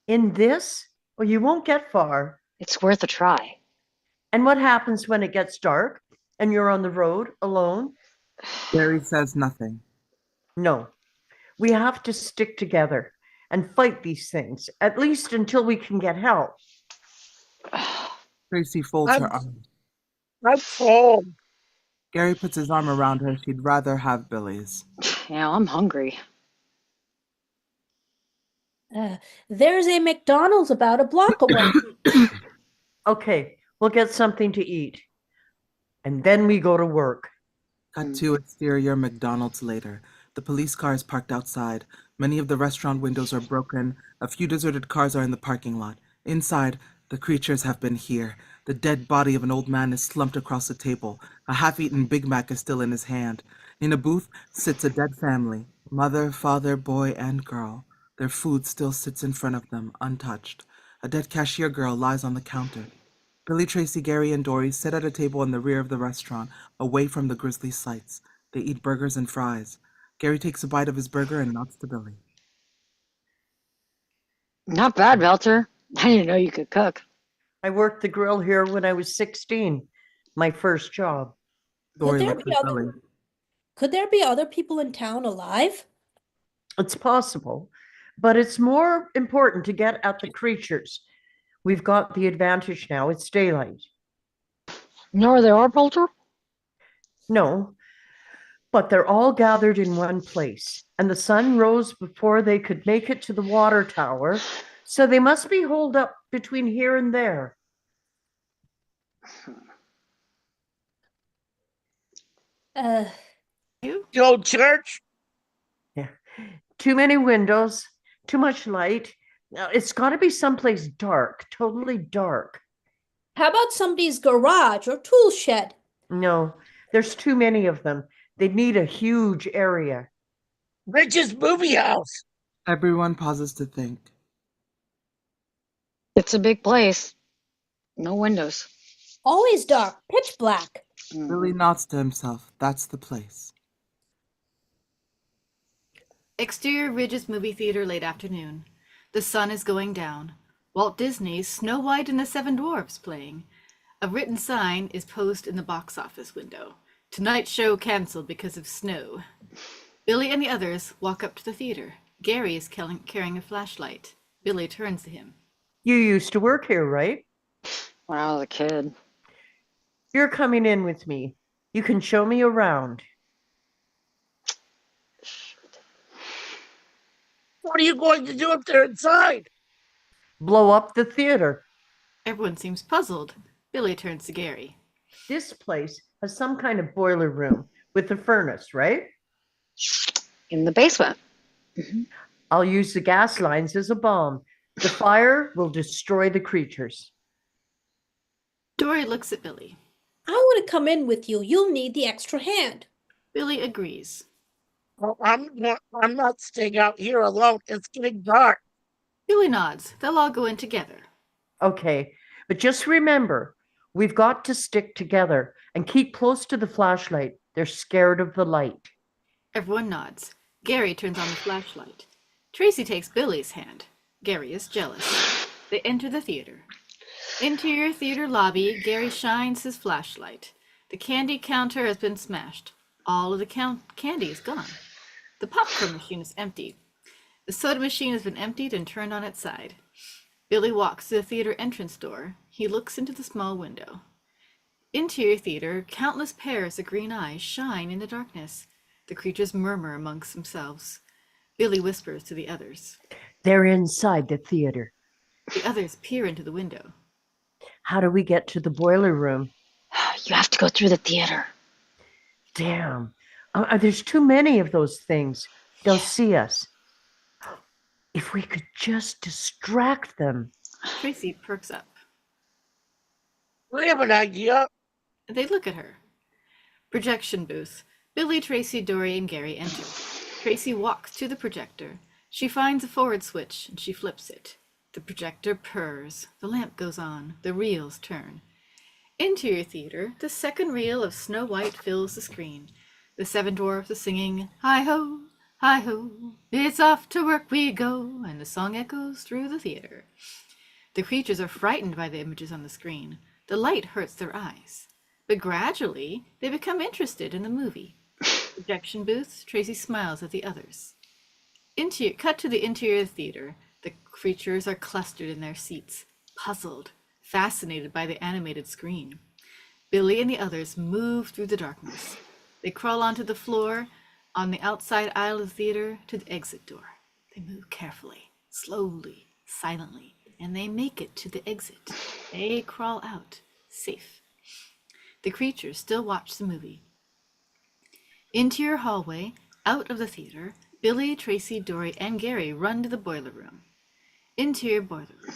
In this? Well, you won't get far. It's worth a try. And what happens when it gets dark and you're on the road alone? Gary says nothing. No, we have to stick together and fight these things, at least until we can get help. Tracy folds her arms. I'm cold. Gary puts his arm around her. She'd rather have Billy's. Yeah, I'm hungry. There's a McDonald's about a block away. Okay, we'll get something to eat. And then we go to work. Mm. Cut to exterior McDonald's later. The police car is parked outside. Many of the restaurant windows are broken. A few deserted cars are in the parking lot. Inside, the creatures have been here. The dead body of an old man is slumped across the table. A half-eaten Big Mac is still in his hand. In a booth sits a dead family. Mother, father, boy, and girl. Their food still sits in front of them, untouched. A dead cashier girl lies on the counter. Billy, Tracy, Gary, and Dory sit at a table in the rear of the restaurant, away from the grisly sights. They eat burgers and fries. Gary takes a bite of his burger and nods to Billy. Not bad, Belter. I didn't know you could cook. I worked the grill here when I was 16, my first job. Dory there looks be at other- Billy. Could there be other people in town alive? It's possible, but it's more important to get at the creatures. We've got the advantage now. It's daylight. You know where they are, Belter? No, but they're all gathered in one place, and the sun rose before they could make it to the water tower, so they must be holed up between here and there. Uh, You? The old church? Yeah. Too many windows, too much light. Now, it's got to be someplace dark, totally dark. how about somebody's garage or tool shed? No, there's too many of them. They need a huge area. Rich's movie house. Everyone pauses to think. It's a big place. No windows. Always dark, pitch black. Billy nods to himself. That's the place. Exterior Ridge's movie theater, late afternoon. The sun is going down. Walt Disney's Snow White and the Seven Dwarfs playing. A written sign is posted in the box office window. Tonight's show canceled because of snow. Billy and the others walk up to the theater. Gary is carrying a flashlight. Billy turns to him. You used to work here, right? When I was a kid. You're coming in with me. You can show me around. What are you going to do if they're inside? Blow up the theater. Everyone seems puzzled. Billy turns to Gary. This place has some kind of boiler room with a furnace, right? In the basement. I'll use the gas lines as a bomb. The fire will destroy the creatures. Dory looks at Billy. I want to come in with you. You'll need the extra hand. Billy agrees. Well, I'm not staying out here alone. It's getting dark. Billy nods. They'll all go in together. Okay, but just remember, we've got to stick together and keep close to the flashlight. They're scared of the light. Everyone nods. Gary turns on the flashlight. Tracy takes Billy's hand. Gary is jealous. They enter the theater. Interior theater lobby, Gary shines his flashlight. The candy counter has been smashed. All of the candy is gone. The popcorn machine is empty. The soda machine has been emptied and turned on its side. Billy walks to the theater entrance door. He looks into the small window. Interior theater, countless pairs of green eyes shine in the darkness. The creatures murmur amongst themselves. Billy whispers to the others. They're inside the theater. The others peer into the window. How do we get to the boiler room? You have to go through the theater. Damn. There's too many of those things. They'll see us. If we could just distract them. Tracy perks up. I have an idea. They look at her. Projection booth. Billy, Tracy, Dory, and Gary enter. Tracy walks to the projector. She finds a forward switch and she flips it. The projector purrs. The lamp goes on. The reels turn. Interior theater. The second reel of Snow White fills the screen. The seven dwarfs are singing, "Hi-ho, hi-ho, it's off to work we go," and the song echoes through the theater. The creatures are frightened by the images on the screen. The light hurts their eyes. But gradually, they become interested in the movie. Projection booths, Tracy smiles at the others. Cut to the interior theater. The creatures are clustered in their seats, puzzled, fascinated by the animated screen. Billy and the others move through the darkness. They crawl onto the floor on the outside aisle of the theater to the exit door. They move carefully, slowly, silently, and they make it to the exit. They crawl out, safe. The creatures still watch the movie. Interior hallway, out of the theater, Billy, Tracy, Dory, and Gary run to the boiler room. Interior boiler room.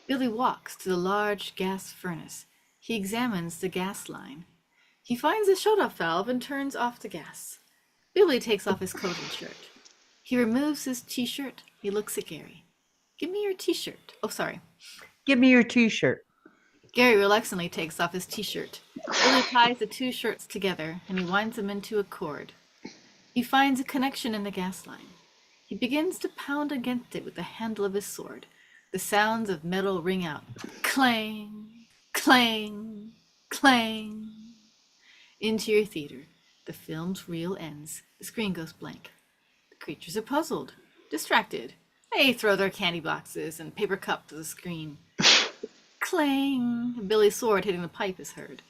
Billy walks to the large gas furnace. He examines the gas line. He finds the shut-off valve and turns off the gas. Billy takes off his coat and shirt. He removes his t-shirt. He looks at Gary. Give me your t-shirt. Oh, sorry. Give me your t-shirt. Gary reluctantly takes off his t-shirt. Billy ties the two shirts together and he winds them into a cord. He finds a connection in the gas line. He begins to pound against it with the handle of his sword. The sounds of metal ring out. Clang, clang, clang. Interior theater. The film's reel ends. The screen goes blank. The creatures are puzzled, distracted. They throw their candy boxes and paper cups to the screen. Clang! Billy's sword hitting the pipe is heard.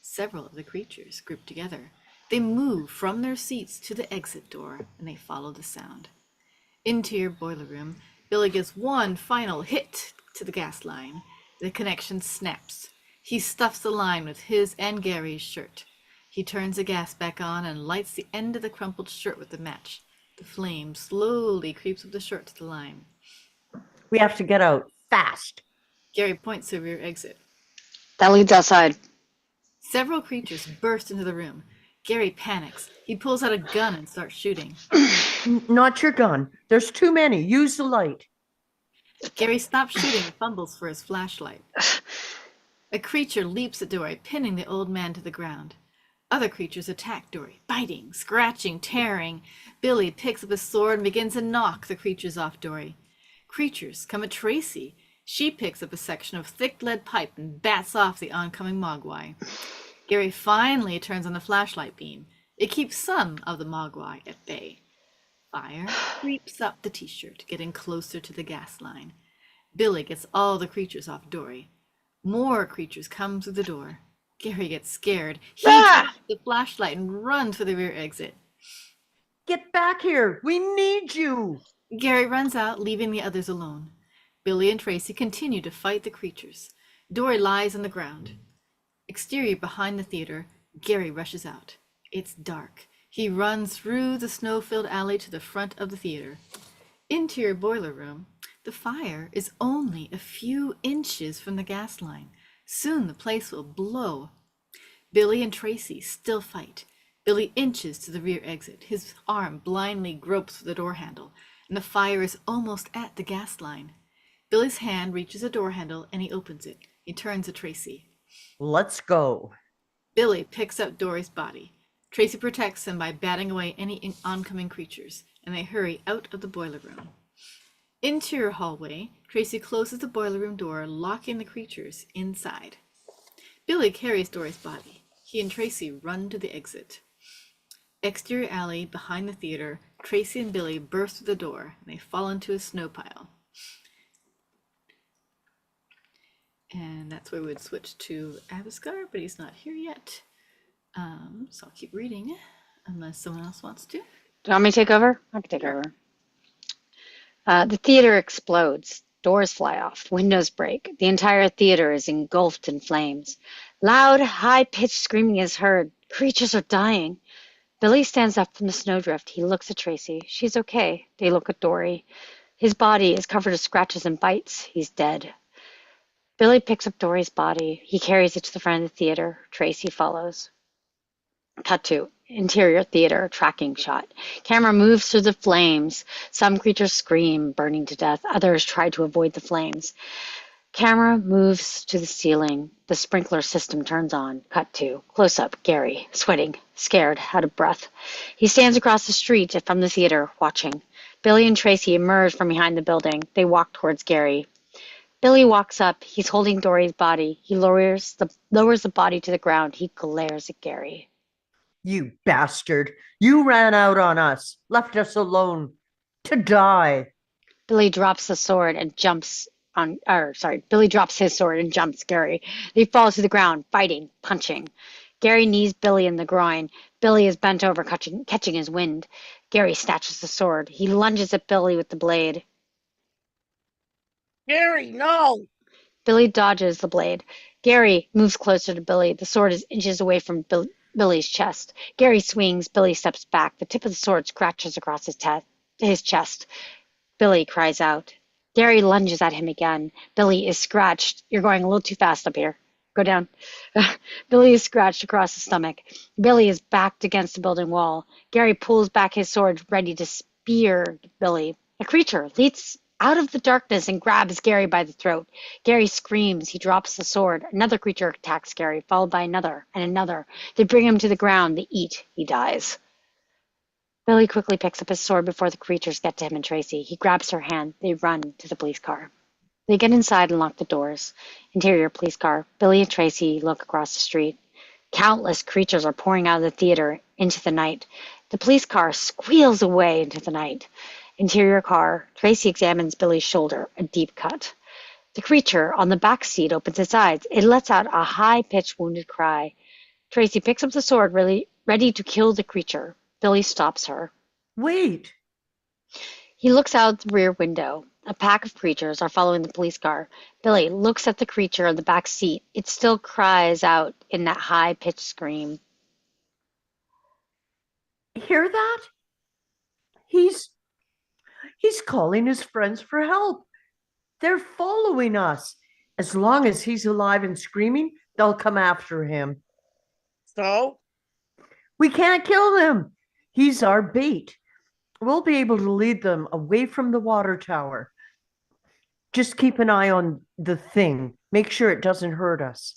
Several of the creatures group together. They move from their seats to the exit door, and they follow the sound. Interior boiler room. Billy gives one final hit to the gas line. The connection snaps. He stuffs the line with his and Gary's shirt. He turns the gas back on and lights the end of the crumpled shirt with the match. The flame slowly creeps up the shirt to the line. We have to get out fast. Gary points to the rear exit. That leads outside. Several creatures burst into the room. Gary panics. He pulls out a gun and starts shooting. Not your gun. There's too many. Use the light. Gary stops shooting and fumbles for his flashlight. A creature leaps at Dory, pinning the old man to the ground. Other creatures attack Dory, biting, scratching, tearing. Billy picks up his sword and begins to knock the creatures off Dory. Creatures come at Tracy. She picks up a section of thick lead pipe and bats off the oncoming mogwai. Gary finally turns on the flashlight beam. It keeps some of the mogwai at bay. Fire creeps up the t-shirt, getting closer to the gas line. Billy gets all the creatures off Dory. More creatures come through the door. Gary gets scared. He drops the flashlight and runs for the rear exit. Get back here. We need you. Gary runs out, leaving the others alone. Billy and Tracy continue to fight the creatures. Dory lies on the ground. Exterior behind the theater, Gary rushes out. It's dark. He runs through the snow-filled alley to the front of the theater. Interior boiler room. The fire is only a few inches from the gas line. Soon the place will blow. Billy and Tracy still fight. Billy inches to the rear exit. His arm blindly gropes for the door handle, and the fire is almost at the gas line. Billy's hand reaches a door handle and he opens it. He turns to Tracy. Let's go. Billy picks up Dory's body. Tracy protects him by batting away any oncoming creatures, and they hurry out of the boiler room. Interior hallway, Tracy closes the boiler room door, locking the creatures inside. Billy carries Dory's body. He and Tracy run to the exit. Exterior alley behind the theater, Tracy and Billy burst through the door, and they fall into a snow pile. And that's where we would switch to Abiscar, but he's not here yet. So I'll keep reading unless someone else wants to. Do you want me to take over? I can take over. The theater explodes. Doors fly off. Windows break. The entire theater is engulfed in flames. Loud, high-pitched screaming is heard. Creatures are dying. Billy stands up from the snowdrift. He looks at Tracy. She's okay. They look at Dory. His body is covered with scratches and bites. He's dead. Billy picks up Dory's body. He carries it to the front of the theater. Tracy follows. Cut to interior theater tracking shot. Camera moves through the flames. Some creatures scream, burning to death. Others try to avoid the flames. Camera moves to the ceiling. The sprinkler system turns on. Cut to close up. Gary, sweating, scared, out of breath. He stands across the street from the theater, watching. Billy and Tracy emerge from behind the building. They walk towards Gary. Billy walks up. He's holding Dory's body. He lowers the body to the ground. He glares at Gary. You bastard. You ran out on us, left us alone to die. Billy drops the sword and jumps on, Billy drops his sword and jumps Gary. He falls to the ground, fighting, punching. Gary knees Billy in the groin. Billy is bent over, catching his wind. Gary snatches the sword. He lunges at Billy with the blade. Gary, no! Billy dodges the blade. Gary moves closer to Billy. The sword is inches away from Billy's chest. Gary swings. Billy steps back. The tip of the sword scratches across his chest. Billy cries out. Gary lunges at him again. Billy is scratched. You're going a little too fast up here. Go down. Billy is scratched across the stomach. Billy is backed against the building wall. Gary pulls back his sword, ready to spear Billy. A creature leaps out of the darkness and grabs Gary by the throat. Gary screams. He drops the sword. Another creature attacks Gary, followed by another and another. They bring him to the ground. They eat. He dies. Billy quickly picks up his sword before the creatures get to him and Tracy. He grabs her hand. They run to the police car. They get inside and lock the doors. Interior police car. Billy and Tracy look across the street. Countless creatures are pouring out of the theater into the night. The police car squeals away into the night. Interior car. Tracy examines Billy's shoulder, a deep cut. The creature on the back seat opens its eyes. It lets out a high-pitched, wounded cry. Tracy picks up the sword, ready to kill the creature. Billy stops her. Wait. He looks out the rear window. A pack of creatures are following the police car. Billy looks at the creature on the back seat. It still cries out in that high-pitched scream. Hear that? He's calling his friends for help. They're following us. As long as he's alive and screaming, they'll come after him. So? We can't kill him. He's our bait. We'll be able to lead them away from the water tower. Just keep an eye on the thing. Make sure it doesn't hurt us.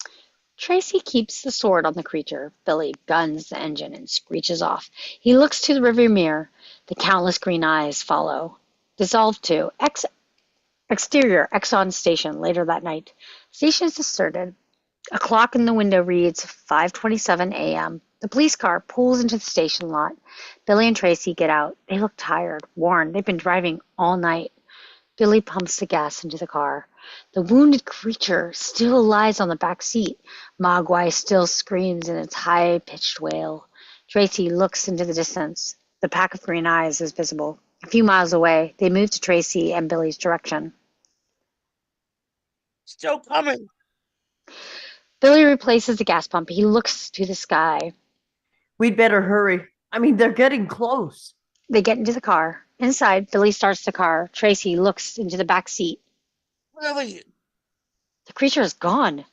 Tracy keeps the sword on the creature. Billy guns the engine and screeches off. He looks to the rearview mirror. The countless green eyes follow. Dissolve to exterior Exxon station later that night. Station is deserted. A clock in the window reads 5:27 a.m. The police car pulls into the station lot. Billy and Tracy get out. They look tired, worn. They've been driving all night. Billy pumps the gas into the car. The wounded creature still lies on the back seat. Mogwai still screams in its high-pitched wail. Tracy looks into the distance. The pack of green eyes is visible. A few miles away, they move to Tracy and Billy's direction. Still coming. Billy replaces the gas pump. He looks to the sky. We'd better hurry. I mean, they're getting close. They get into the car. Inside, Billy starts the car. Tracy looks into the back seat. Really? The creature is gone.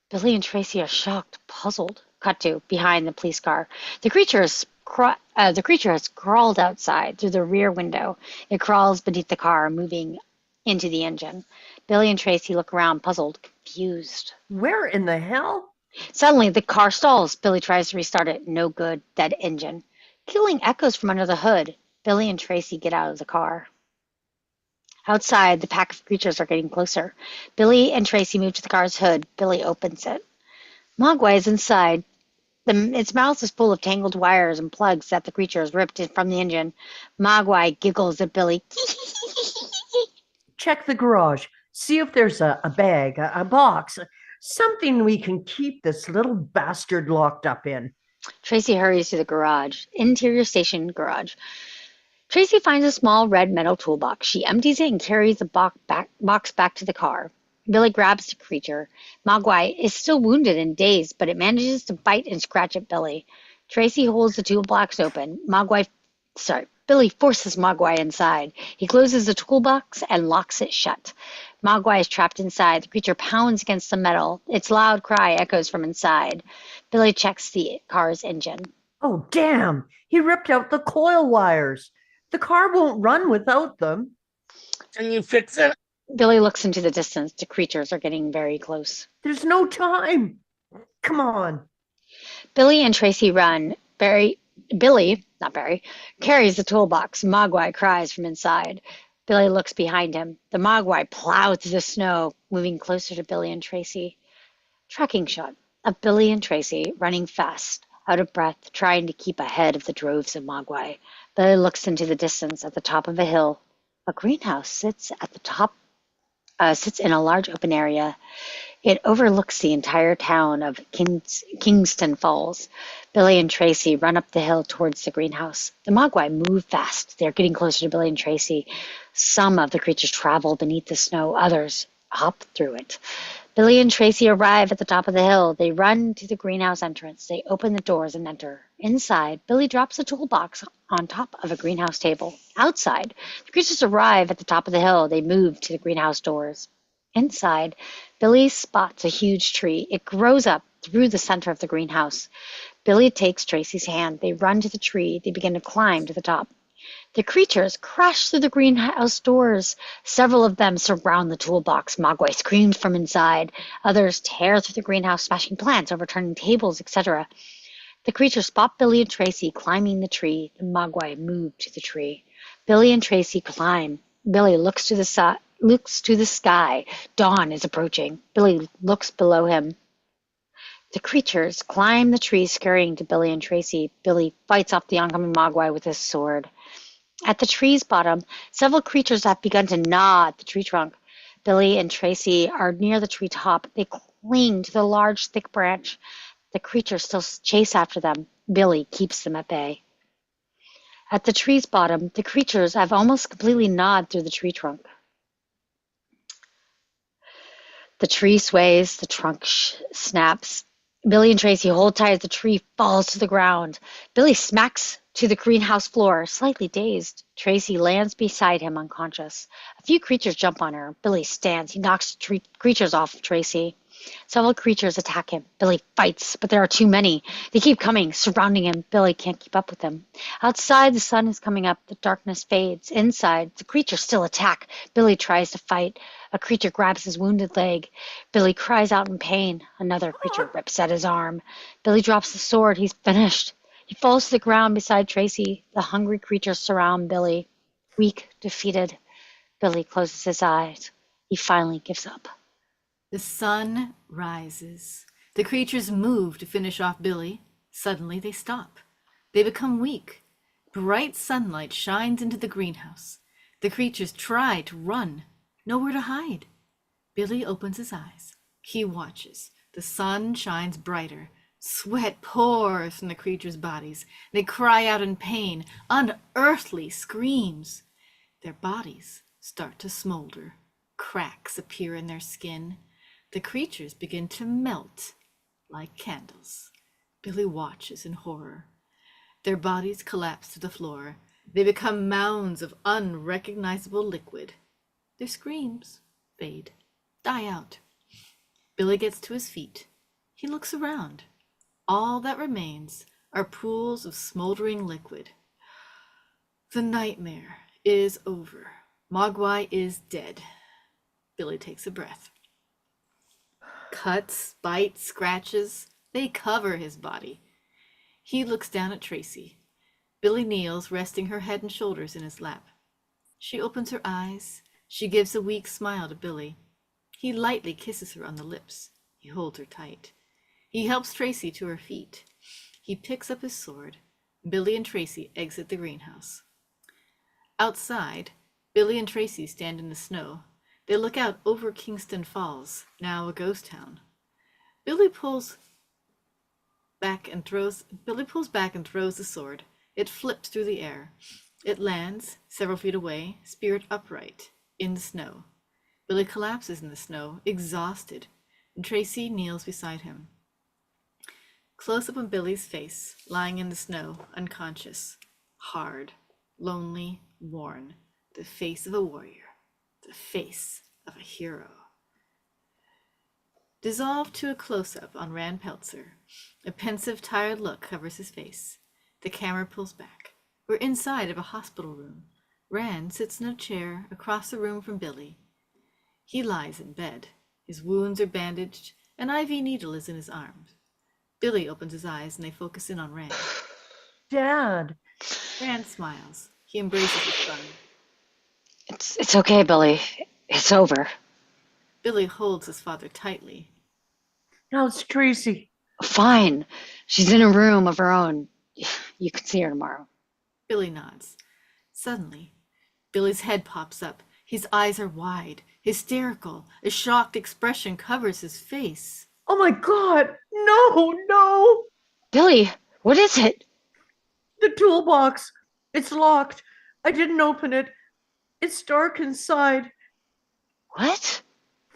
Billy and Tracy are shocked, puzzled. Cut to behind the police car. The creature has crawled outside through the rear window. It crawls beneath the car, moving into the engine. Billy and Tracy look around, puzzled, confused. Where in the hell? Suddenly, the car stalls. Billy tries to restart it. No good. Dead engine. Killing echoes from under the hood. Billy and Tracy get out of the car. Outside, the pack of creatures are getting closer. Billy and Tracy move to the car's hood. Billy opens it. Mogwai is inside. Its mouth is full of tangled wires and plugs that the creature has ripped from the engine. Mogwai giggles at Billy. Check the garage. See if there's a bag, a box, something we can keep this little bastard locked up in. Tracy hurries to the garage. Interior station garage. Tracy finds a small red metal toolbox. She empties it and carries the box back to the car. Billy grabs the creature. Mogwai is still wounded and dazed, but it manages to bite and scratch at Billy. Tracy holds the toolbox open. Billy forces Mogwai inside. He closes the toolbox and locks it shut. Mogwai is trapped inside. The creature pounds against the metal. Its loud cry echoes from inside. Billy checks the car's engine. Oh, damn. He ripped out the coil wires. The car won't run without them. Can you fix it? Billy looks into the distance. The creatures are getting very close. There's no time. Come on. Billy and Tracy run. Billy, not Barry, carries the toolbox. Mogwai cries from inside. Billy looks behind him. The Mogwai plows through the snow, moving closer to Billy and Tracy. Tracking shot of Billy and Tracy running fast, out of breath, trying to keep ahead of the droves of Mogwai. Billy looks into the distance at the top of a hill. A greenhouse sits in a large open area. It overlooks the entire town of Kingston Falls. Billy and Tracy run up the hill towards the greenhouse. The Mogwai move fast. They're getting closer to Billy and Tracy. Some of the creatures travel beneath the snow, others hop through it. Billy and Tracy arrive at the top of the hill. They run to the greenhouse entrance. They open the doors and enter. Inside, Billy drops a toolbox on top of a greenhouse table. Outside, the creatures arrive at the top of the hill. They move to the greenhouse doors. Inside, Billy spots a huge tree. It grows up through the center of the greenhouse. Billy takes Tracy's hand. They run to the tree. They begin to climb to the top. The creatures crash through the greenhouse doors. Several of them surround the toolbox. Mogwai screams from inside. Others tear through the greenhouse, smashing plants, overturning tables, etc. The creatures spot Billy and Tracy climbing the tree. The Mogwai move to the tree. Billy and Tracy climb. Billy looks to the sky. Dawn is approaching. Billy looks below him. The creatures climb the tree, scurrying to Billy and Tracy. Billy fights off the oncoming Mogwai with his sword. At the tree's bottom, several creatures have begun to gnaw at the tree trunk. Billy and Tracy are near the tree top. They cling to the large, thick branch. The creatures still chase after them. Billy keeps them at bay. At the tree's bottom, the creatures have almost completely gnawed through the tree trunk. The tree sways, the trunk snaps. Billy and Tracy hold tight as the tree falls to the ground. Billy smacks to the greenhouse floor, slightly dazed. Tracy lands beside him, unconscious. A few creatures jump on her. Billy stands. He knocks creatures off Tracy. Several creatures attack him. Billy fights, but there are too many. They keep coming, surrounding him. Billy can't keep up with them. Outside, the sun is coming up. The darkness fades. Inside, the creatures still attack. Billy tries to fight. A creature grabs his wounded leg. Billy cries out in pain. Another creature rips at his arm. Billy drops the sword. He's finished. He falls to the ground beside Tracy. The hungry creatures surround Billy. Weak, defeated, Billy closes his eyes. He finally gives up. The sun rises. The creatures move to finish off Billy. Suddenly they stop. They become weak. Bright sunlight shines into the greenhouse. The creatures try to run. Nowhere to hide. Billy opens his eyes. He watches. The sun shines brighter. Sweat pours from the creatures' bodies. They cry out in pain, unearthly screams. Their bodies start to smolder. Cracks appear in their skin. The creatures begin to melt like candles. Billy watches in horror. Their bodies collapse to the floor. They become mounds of unrecognizable liquid. Their screams fade, die out. Billy gets to his feet. He looks around. All that remains are pools of smoldering liquid. The nightmare is over. Mogwai is dead. Billy takes a breath. Cuts, bites, scratches, they cover his body. He looks down at Tracy. Billy kneels, resting her head and shoulders in his lap. She opens her eyes. She gives a weak smile to Billy. He lightly kisses her on the lips. He holds her tight. He helps Tracy to her feet. He picks up his sword. Billy and Tracy exit the greenhouse. Outside, Billy and Tracy stand in the snow. They look out over Kingston Falls, now a ghost town. Billy pulls back and throws the sword. It flips through the air. It lands several feet away, speared upright, in the snow. Billy collapses in the snow, exhausted, and Tracy kneels beside him. Close up on Billy's face, lying in the snow, unconscious, hard, lonely, worn, the face of a warrior. The face of a hero. Dissolved to a close-up on Rand Peltzer. A pensive, tired look covers his face. The camera pulls back. We're inside of a hospital room. Rand sits in a chair across the room from Billy. He lies in bed. His wounds are bandaged. An IV needle is in his arm. Billy opens his eyes and they focus in on Rand. Dad. Rand smiles. He embraces his son. It's okay, Billy. It's over. Billy holds his father tightly. How's Tracy? Fine. She's in a room of her own. You can see her tomorrow. Billy nods. Suddenly, Billy's head pops up. His eyes are wide, hysterical. A shocked expression covers his face. Oh my God. No, no. Billy, what is it? The toolbox. It's locked. I didn't open it. It's dark inside. What?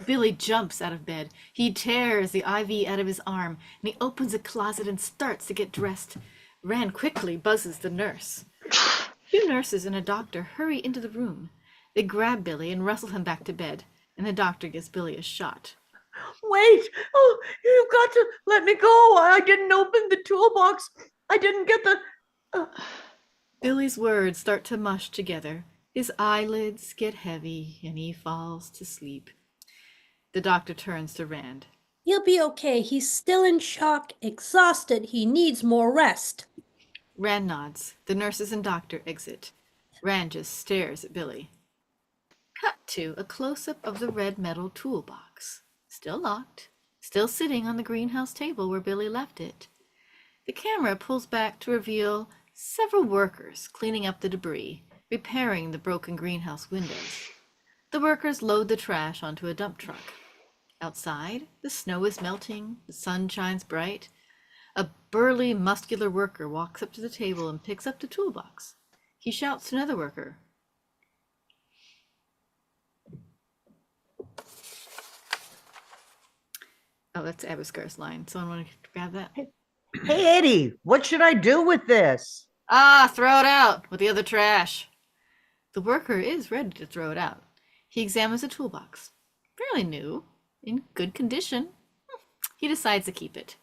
Billy jumps out of bed. He tears the IV out of his arm, and he opens a closet and starts to get dressed. Rand quickly buzzes the nurse. Two nurses and a doctor hurry into the room. They grab Billy and wrestle him back to bed, and the doctor gives Billy a shot. Wait. Oh, you've got to let me go. I didn't open the toolbox. I didn't get the. Billy's words start to mush together. His eyelids get heavy, and he falls to sleep. The doctor turns to Rand. He'll be okay. He's still in shock, exhausted. He needs more rest. Rand nods. The nurses and doctor exit. Rand just stares at Billy. Cut to a close-up of the red metal toolbox. Still locked. Still sitting on the greenhouse table where Billy left it. The camera pulls back to reveal several workers cleaning up the debris, repairing the broken greenhouse windows. The workers load the trash onto a dump truck. Outside, the snow is melting, the sun shines bright. A burly, muscular worker walks up to the table and picks up the toolbox. He shouts to another worker. Oh, that's Abiscar's line. Someone want to grab that? Hey, Eddie, what should I do with this? Ah, throw it out with the other trash. The worker is ready to throw it out. He examines the toolbox. Fairly new, in good condition. He decides to keep it.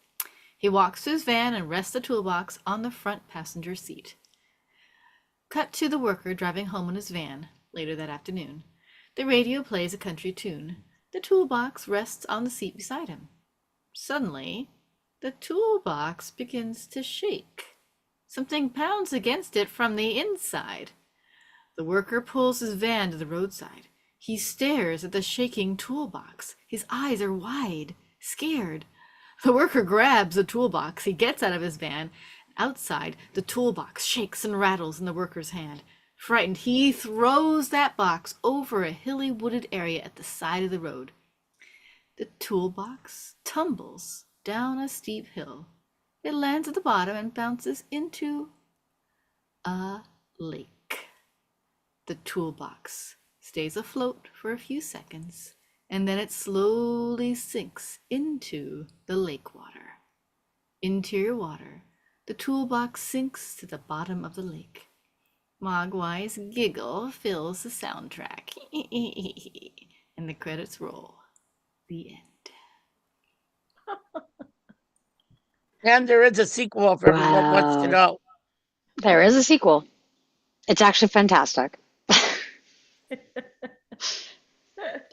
He walks to his van and rests the toolbox on the front passenger seat. Cut to the worker driving home in his van later that afternoon. The radio plays a country tune. The toolbox rests on the seat beside him. Suddenly, the toolbox begins to shake. Something pounds against it from the inside. The worker pulls his van to the roadside. He stares at the shaking toolbox. His eyes are wide, scared. The worker grabs the toolbox. He gets out of his van. Outside, the toolbox shakes and rattles in the worker's hand. Frightened, he throws that box over a hilly wooded area at the side of the road. The toolbox tumbles down a steep hill. It lands at the bottom and bounces into a lake. The toolbox stays afloat for a few seconds, and then it slowly sinks into the lake water. Interior water, the toolbox sinks to the bottom of the lake. Mogwai's giggle fills the soundtrack, and the credits roll. The end. And there is a sequel if everyone wants to Wow. know. There is a sequel. It's actually fantastic.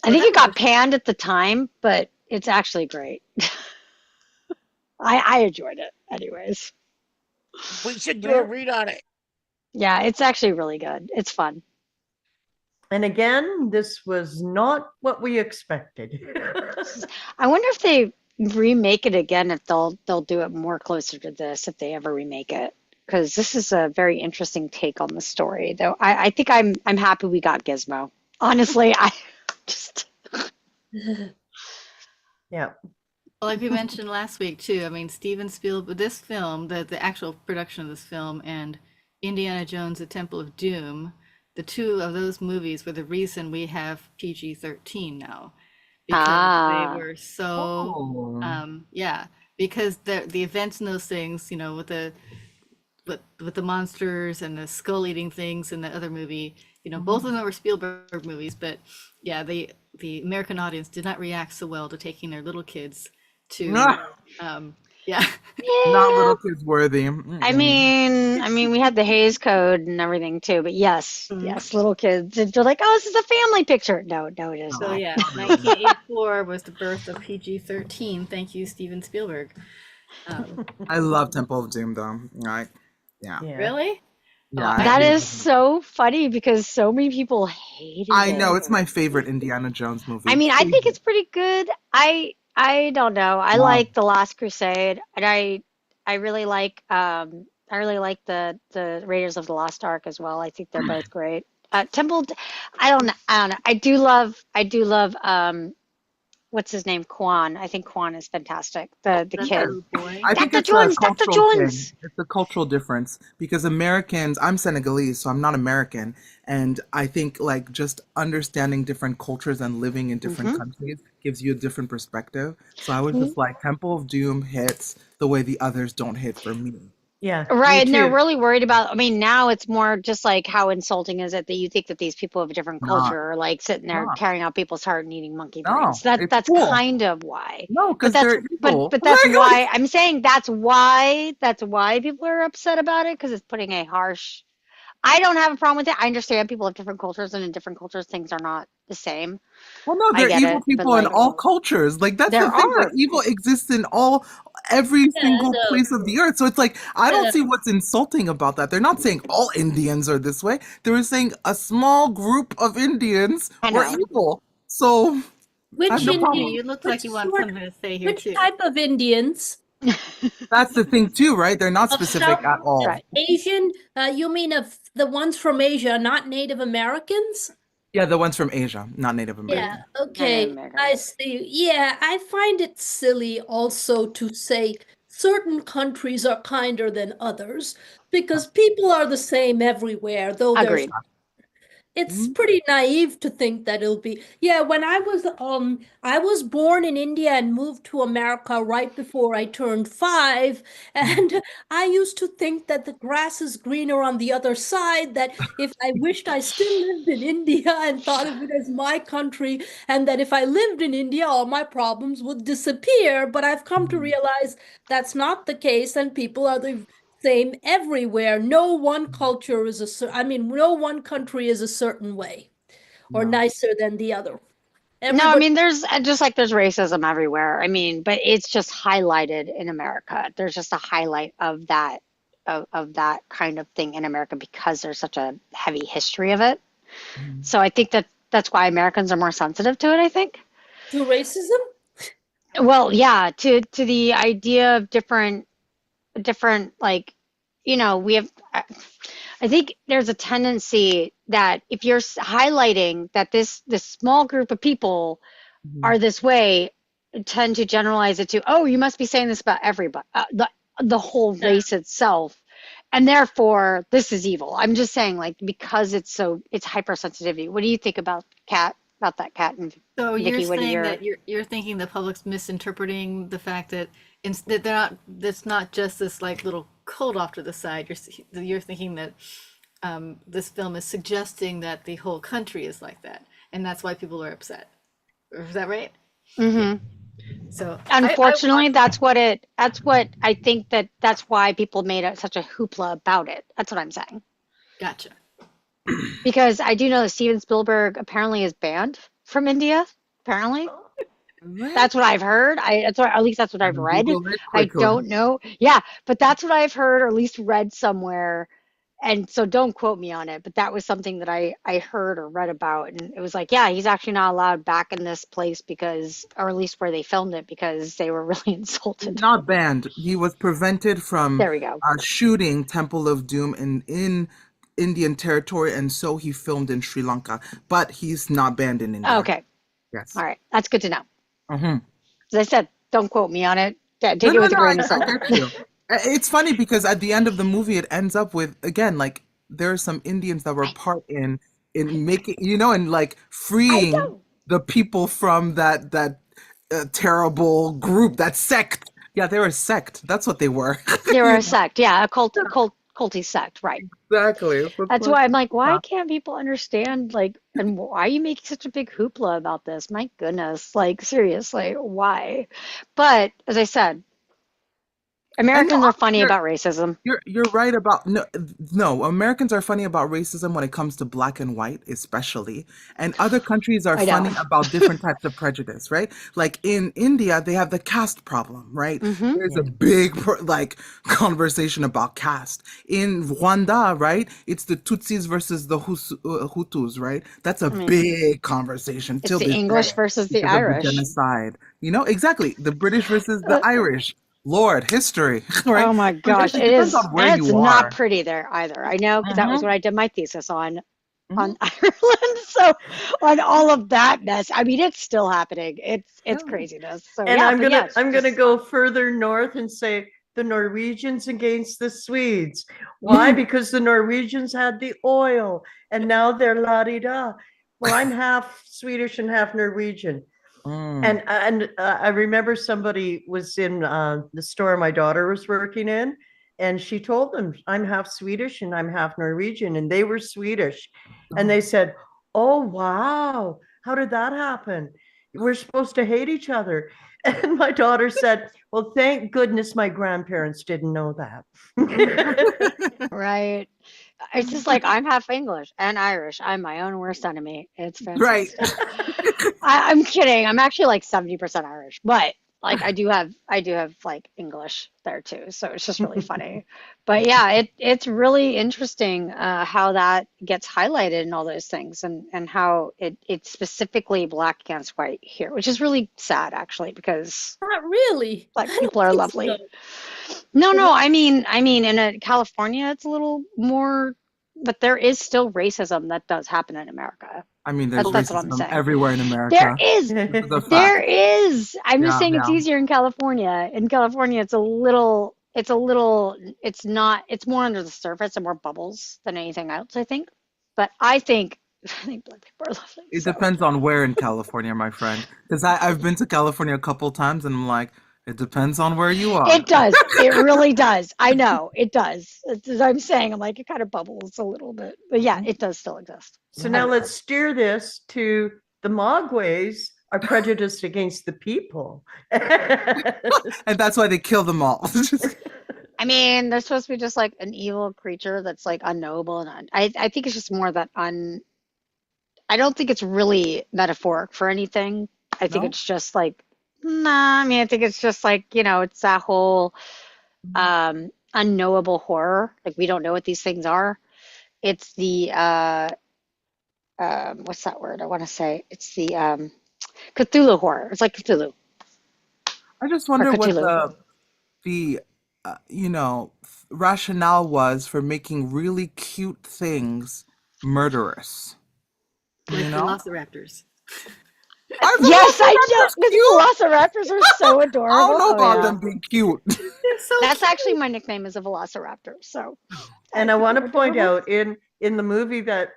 I think it got panned at the time, but it's actually great. I enjoyed it anyways. We should do a read on it. Yeah, it's actually really good. It's fun. And again, this was not what we expected. I wonder if they remake it again, if they'll do it more closer to this if they ever remake it. Because this is a very interesting take on the story. Though I think I'm happy we got Gizmo. Honestly, I just Yeah. Well, like we mentioned last week too, I mean, Steven Spielberg, this film, the actual production of this film, and Indiana Jones: The Temple of Doom, the two of those movies were the reason we have PG-13 now, because Ah. they were so, Oh. yeah, because the events in those things, you know, with the monsters and the skull-eating things in the other movie, you know, both of them were Spielberg movies, but yeah, the American audience did not react so well to taking their little kids to, yeah. Not little kids worthy. I mean, we had the Hays Code and everything too, but yes, little kids, they're like, oh, this is a family picture. No, it is So not. yeah, 1984 was the birth of PG-13. Thank you, Steven Spielberg. I love Temple of Doom though. Right? Yeah. Yeah. Really? Yeah. That is so funny because so many people hated I it. know it's my favorite Indiana Jones movie. I mean, I think it's pretty good. I don't know. I Wow. like The Last Crusade, and I really like the Raiders of the Lost Ark as well. I think they're both great. Temple. I don't know. I don't know. I do love. What's his name? Kwan. I think Kwan is fantastic. The That's the kid. little boy. I think Dr. it's a Jones. Dr. cultural thing. Jones. It's a cultural difference because Americans, I'm Senegalese, so I'm not American. And I think like just understanding different cultures and living in different Hmm. countries gives you a different perspective. So I was just like, Temple of Doom hits the way the others don't hit for me. Yeah, me Right, and they're too. really worried about, I mean, now it's more just like how insulting is it that you think that these people of a different Not, culture are like sitting there not, tearing out people's heart and eating monkey brains. no, it's That's cool. kind of why. No, But because they're evil. that's why I'm saying that's why people are upset about it because it's putting a harsh. I don't have a problem with it. I understand people have different cultures and in different cultures things are not the same. Well, no, I there are get evil it, but people in like all cultures. Like that's there the thing. Like are. evil exists in every Yeah, single place of the earth. So it's like I don't uh, see what's insulting about that. They're not saying all Indians are this way. They were saying a small group of Indians I were know. evil. So I have which no Nikki, problem. you Indians? look Which like you want sort? something to say here Which too. type of Indians? That's the thing too, right? They're not Of specific South at all. Right. Asian? You mean of the ones from Asia, not Native Americans? Yeah, the ones from Asia, not Native Yeah, American. I Native okay. I Americans. see. Yeah, I find it silly also to say certain countries are kinder than others because people are the same everywhere, though there's Agreed. it's Mhm. pretty naive to think that it'll be. Yeah, when I was born in India and moved to America right before I turned 5, and I used to think that the grass is greener on the other side, that if I wished I still lived in India and thought of it as my country, and that if I lived in India all my problems would disappear, but I've come to Mhm. realize that's not the case and people are the same everywhere. No one culture is I mean, no one country is a certain way or No. nicer than the other. No, I Everybody, mean, there's just like there's racism everywhere. I mean, but it's just highlighted in America. There's just a highlight of that kind of thing in America because there's such a heavy history of it. Mhm. So I think that that's why Americans are more sensitive to it, I think. to racism? Well, yeah, to the idea of different like we have I think there's a tendency that if you're highlighting that this small group of people Mhm. are this way, tend to generalize it to, oh, you must be saying this about everybody, the whole Yeah. race itself, and therefore this is evil. I'm just saying, like, because it's hypersensitivity. What do you think about that, Cat and So you're Vicky? What are saying your that you're thinking the public's misinterpreting the fact that that they're not that's not just this like little cult off to the side. You're thinking that this film is suggesting that the whole country is like that, and that's why people are upset. Is that right? hmm So I Unfortunately, watched. that's what I think that's why people made such a hoopla about it. That's what I'm saying. Gotcha. Because I do know that Steven Spielberg apparently is banned from India. Apparently. What? That's what I've heard. At least that's what I've read. Google it I quickly. don't know. Yeah, but that's what I've heard or at least read somewhere. And so don't quote me on it, but that was something that I heard or read about. And it was like, yeah, he's actually not allowed back in this place because, or at least where they filmed it, because they were really He's insulted. not banned. He was prevented from There we go. shooting Temple of Doom in Indian territory, and so he filmed in Sri Lanka. But he's not banned in India. Okay. Yes. All right. That's good to know. Hmm. As I said, don't quote me on it. No, Take it no, with a no. grain of I salt. get you. It's funny because at the end of the movie, it ends up with again like there are some Indians that were I, part in making and like I freeing know. the people from that terrible group, that sect. Yeah, they were a sect. That's what they were. They were You a know? sect. Yeah, culty sect. Right. Exactly. So it's That's like, why I'm like, why yeah. can't people understand? Like, and why are you making such a big hoopla about this? My goodness. Like, seriously, why? But as I said, And no, Americans are funny you're about racism. you're right about no, Americans are funny about racism when it comes to black and white, especially. And other countries are I know. funny about different types of prejudice, right? Like in India, they have the caste problem, right? Mm-hmm. There's a big like conversation about caste. In Rwanda, right? It's the Tutsis versus the Hutus, right? That's a I mean, big conversation it's till the this day English versus the because of the Irish. genocide. Exactly. The British versus the Uh, Irish. Lord, history, right? oh my So gosh, it it depends is, on where and it's you not are. pretty there either. I know because that was Hmm. what I did my thesis on. on Ireland. So on all of that mess, I mean, it's still happening. It's Yeah. craziness. So And yeah, but yeah, it's I'm gonna just go further north and say the Norwegians against the Swedes. Why? Mm. Because the Norwegians had the oil and now they're la di da. Well, I'm half Swedish and half Norwegian. Mm. And I remember somebody was in the store my daughter was working in, and she told them, I'm half Swedish and I'm half Norwegian, and they were Swedish. And they said, oh, wow, how did that happen? We're supposed to hate each other. And my daughter said, well, thank goodness my grandparents didn't know that. right. It's just like I'm half English and Irish. I'm my own worst enemy. It's Right. fantastic. I'm kidding. I'm actually like 70% Irish, but like I do have like English there too. So it's just really funny. But yeah, it's really interesting how that gets highlighted and all those things and how it's specifically black against white here, which is really sad actually because Not really. black I people don't are think so. lovely. No, I mean, in California, it's a little more, but there is still racism that does happen in America. I mean, there's That's what I'm racism saying. everywhere in There America. is, This is a there fact. is. I'm just Yeah, saying it's yeah. easier in California. In California, it's not, it's more under the surface and more bubbles than anything else, I think. But I think black people are lovely. It So. depends on where in California, my friend. Because I've been to California a couple times and I'm like, it depends on where you are. It does. It really does. I know it does. As I'm saying, I'm like, it kind of bubbles a little bit. But yeah, it does still exist. So now Yeah. let's steer this to the Mogways are prejudiced against the people. And that's why they kill them all. I mean, they're supposed to be just like an evil creature that's like unknowable. And I think it's just more that I don't think it's really metaphoric for anything. I think No? it's just like, nah, I mean, I think it's just like, it's that whole unknowable horror. Like we don't know what these things are. It's the what's that word I want to say? It's the Cthulhu horror. It's like Cthulhu I just or wonder what Cthulhu. the rationale was for making really cute things murderous. Like You know? velociraptors. Are Yes, I know. velociraptors Because cute? velociraptors are so I don't adorable. know Oh about yeah. them being cute. They're so That's cute. actually my nickname is a velociraptor. So I And I think want they're to point adorable. out in the movie that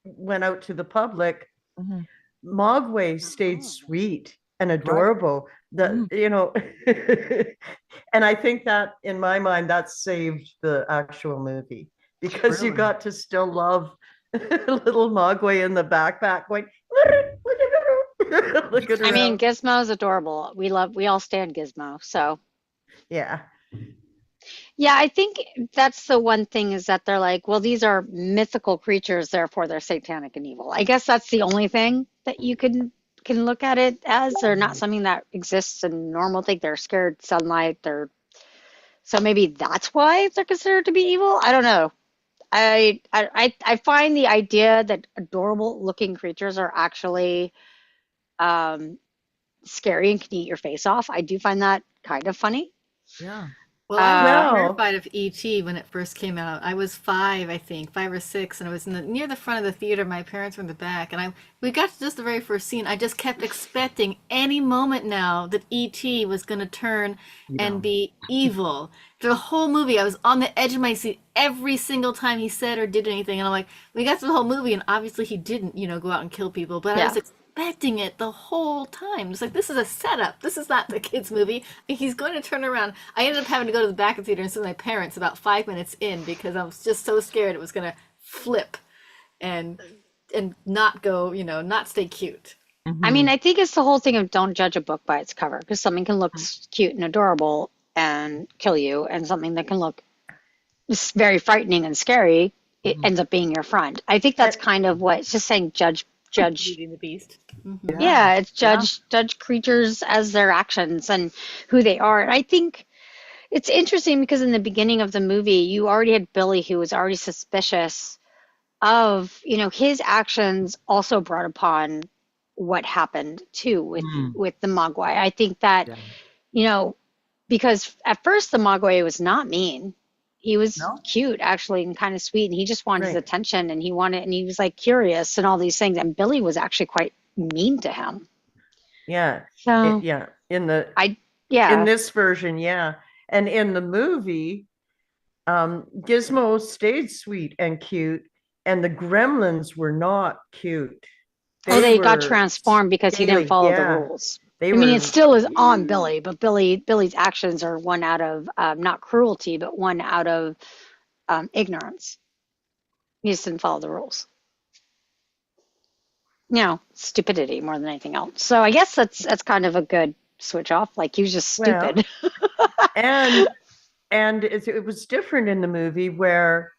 went out to the public, Mhm. Mogwai stayed sweet and Right? adorable. That Mhm. and I think that in my mind that saved the actual movie because you Really? got to still love little Mogwai in the backpack going. Look at I mean, around. Gizmo is adorable. We all stand Gizmo. So Yeah. yeah, I think that's the one thing is that they're like, well, these are mythical creatures, therefore they're satanic and evil. I guess that's the only thing that you can look at it as. They're not something that exists in normal thing. They're scared sunlight. They're so maybe that's why they're considered to be evil. I don't know. I find the idea that adorable looking creatures are actually um, scary and can eat your face off. I do find that kind of funny. Yeah. Well, I was Uh, Well, terrified of E.T. when it first came out. I was five, I think, 5 or 6, and I was near the front of the theater. My parents were in the back, and we got to just the very first scene. I just kept expecting any moment now that E.T. was going to turn Yeah. and be evil. The whole movie, I was on the edge of my seat every single time he said or did anything, and I'm like, we got to the whole movie, and obviously he didn't, go out and kill people, but I was yeah. expecting it the whole time. It's like this is a setup. This is not the kids' movie. He's going to turn around. I ended up having to go to the back of the theater and sit with my parents about 5 minutes in because I was just so scared it was going to flip and not go, not stay cute. I mean, Hmm. I think it's the whole thing of don't judge a book by its cover because something can look cute and adorable and kill you, and something that can look very frightening and scary, it Hmm. ends up being your friend. I think that's kind of what it's just saying judge. Beauty and the Beast. Yeah. Yeah, it's Yeah. judge creatures as their actions and who they are. And I think it's interesting because in the beginning of the movie, you already had Billy who was already suspicious of, his actions also brought upon what happened too Mm. with the Mogwai. I think that, Yeah. you know, because at first the Mogwai was not mean. He was No? cute actually and kind of sweet, and he just wanted his Right. attention, and he was like curious and all these things. And Billy was actually quite mean to him. Yeah. So Yeah. I, In yeah. this version, yeah. And in the movie, Gizmo stayed sweet and cute, and the Gremlins were not cute. Oh, They they got were transformed because he didn't scaly. follow the Yeah. rules. They I mean, it were still is on Billy, but Billy's actions are one out of not cruelty, but one out of ignorance. He just didn't follow the rules. Stupidity more than anything else. So I guess that's kind of a good switch off. Like he was just well, stupid. and it was different in the movie where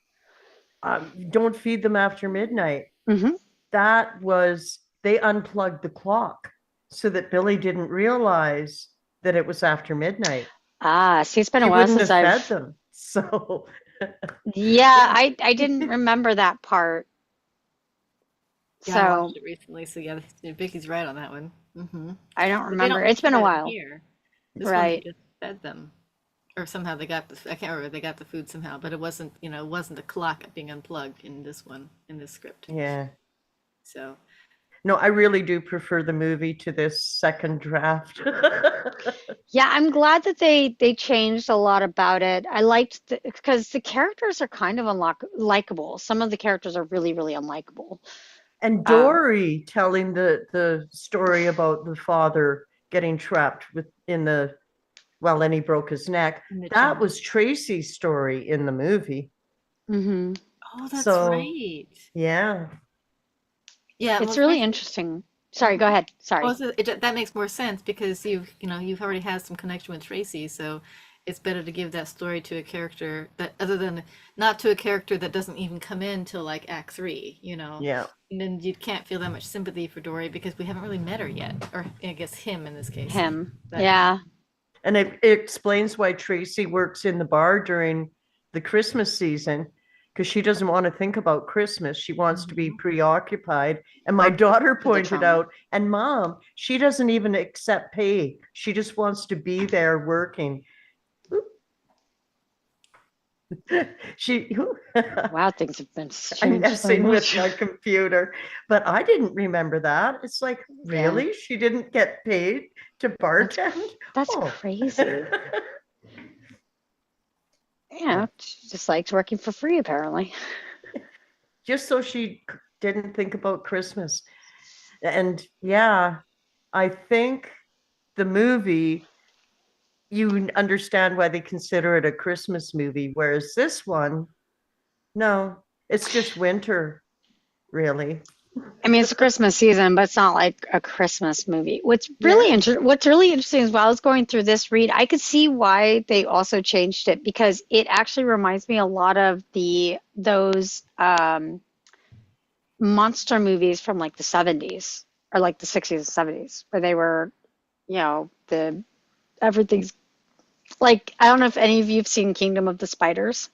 don't feed them after midnight. Hmm. That was they unplugged the clock so that Billy didn't realize that it was after midnight. Ah, see, it's been a He while wouldn't since have fed I've. them. So Yeah, yeah, I didn't remember that part. Yeah, I So watched it recently, so yeah, Vicky's right on that one. I don't But they remember. don't It's been mention a that in while. here. This one, they Right. just fed them, or somehow they got the. I can't remember. They got the food somehow, but it wasn't. It wasn't the clock being unplugged in this one in this script. yeah. So No, I really do prefer the movie to this second draft. Yeah, I'm glad that they changed a lot about it. I liked because the characters are kind of unlikable. Some of the characters are really, really unlikable. And Um, Dory telling the story about the father getting trapped within the well, then he broke his neck. in the That chimney. was Tracy's story in the movie. mhm. Oh, that's So right. yeah. Yeah. Well, It's really Tracy. interesting. Sorry, go ahead. Well, Sorry. that makes more sense because you've already had some connection with Tracy, so it's better to give that story to a character that other than not to a character that doesn't even come in till like Act 3, Yeah. and then you can't feel that much sympathy for Dory because we haven't really met her yet, or I guess him in this case. Him. But Yeah, And it explains why Tracy works in the bar during the Christmas season because she doesn't want to think about Christmas. She wants to be Mhm. preoccupied. And my daughter with the pointed trauma. out, and mom, she doesn't even accept pay. She just wants to be there working. She Wow, things have been I'm changed so messing with much. my computer, but I didn't remember that. It's like, Yeah, really? She didn't get paid to that's bartend? that's Oh. crazy. Yeah, she just likes working for free apparently. Just so she didn't think about Christmas. And yeah, I think the movie, you understand why they consider it a Christmas movie, whereas this one, no, it's just winter, really. I mean, it's a Christmas season, but it's not like a Christmas movie. Yeah. What's really interesting is while I was going through this read, I could see why they also changed it because it actually reminds me a lot of the those monster movies from like the 70s or like the 60s and 70s where they were, the everything's like I don't know if any of you have seen Kingdom of the Spiders,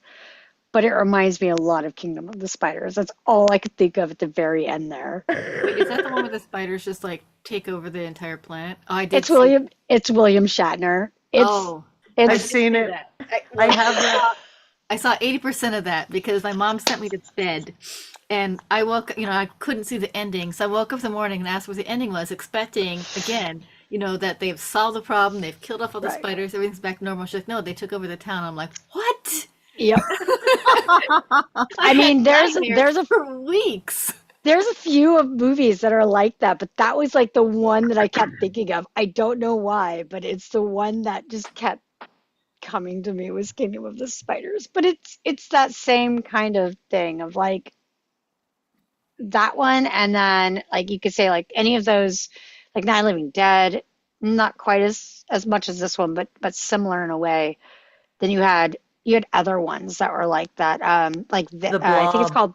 but it reminds me a lot of Kingdom of the Spiders. That's all I could think of at the very end there. Wait, is that the one where the spiders just like take over the entire planet? Oh, I did see. It's William Shatner. Oh, I I've It's did seen see it. that. I haven't. I saw 80% of that because my mom sent me to bed and I woke, I couldn't see the ending. So I woke up in the morning and asked what the ending was, expecting again, that they've solved the problem, they've killed off all the right. spiders, everything's back to normal. She's like, no, they took over the town. I'm like, what? Yep. I I had mean, nightmares for weeks. there's a few of movies that are like that, but that was like the one that I kept thinking of. I don't know why, but it's the one that just kept coming to me was Kingdom of the Spiders. But it's that same kind of thing of like that one, and then like you could say like any of those, like Night of the Living Dead, not quite as much as this one, but similar in a way. Then you had other ones that were like that. The I think it's Blob. called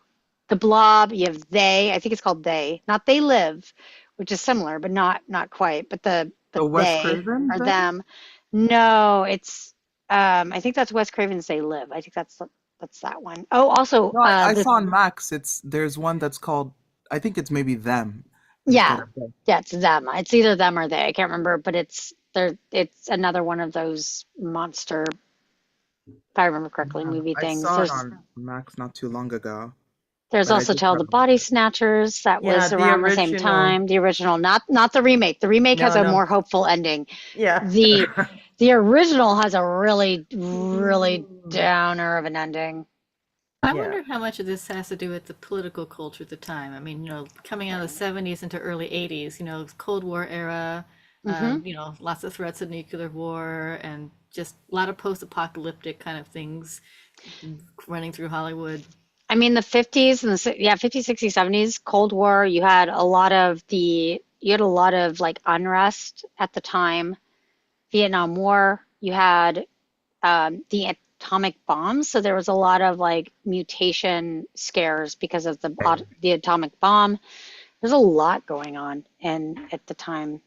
The Blob. You have They. I think it's called They, not They Live, which is similar, but not quite. But The Wes They Craven or thing? them. No, it's I think that's Wes Craven's They Live. I think that's that one. Oh, also No, I saw on Max. There's one that's called. I think it's maybe them. It's yeah, called them. yeah, it's them. It's either them or they. I can't remember, but it's another one of those monster if I remember correctly, Yeah, movie I things. saw it on Max not too long ago, There's but I also just Tale of the haven't. Body Snatchers that Yeah, was the around the same original. time. The original, not the remake. The remake has No, a no. more hopeful ending. Yeah. The original has a really, really downer of an ending. I Yeah. wonder how much of this has to do with the political culture at the time. I mean, coming out of the 70s into early 80s, Cold War era, Hmm. lots of threats of nuclear war and just a lot of post-apocalyptic kind of things running through Hollywood. I mean, the 50s and yeah, 50s, 60s, 70s, Cold War, you had a lot of like unrest at the time. Vietnam War, you had the atomic bombs, so there was a lot of like mutation scares because of the atomic bomb. There's a lot going on and at the time,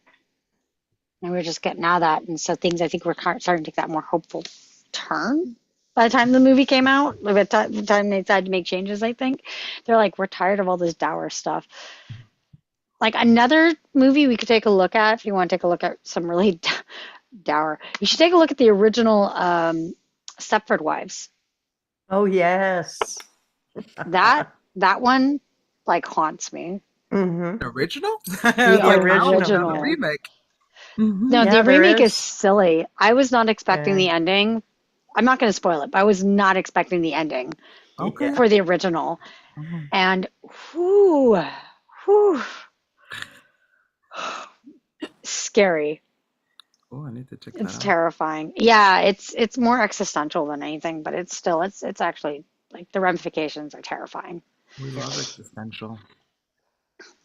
and we are just getting out of that, and so things I think were starting to take that more hopeful turn. By the time the movie came out, by the time they decided to make changes, I think they're like, we're tired of all this dour stuff. Like another movie we could take a look at if you want to take a look at some really dour. You should take a look at the original Stepford Wives. Oh, yes. That one like haunts me. Hmm. Original? The It's The like how is there a original. original. remake? Hmm. No, the Yeah, there remake is is. silly. I was not expecting Yeah. the ending. I'm not going to spoil it, but I was not expecting the ending Okay. Yeah. for the original. Mhm. And whew, whew, scary. Oh, I need to check that It's out. terrifying. Yeah, it's more existential than anything, but it's actually like the ramifications are terrifying. We Yeah. love existential.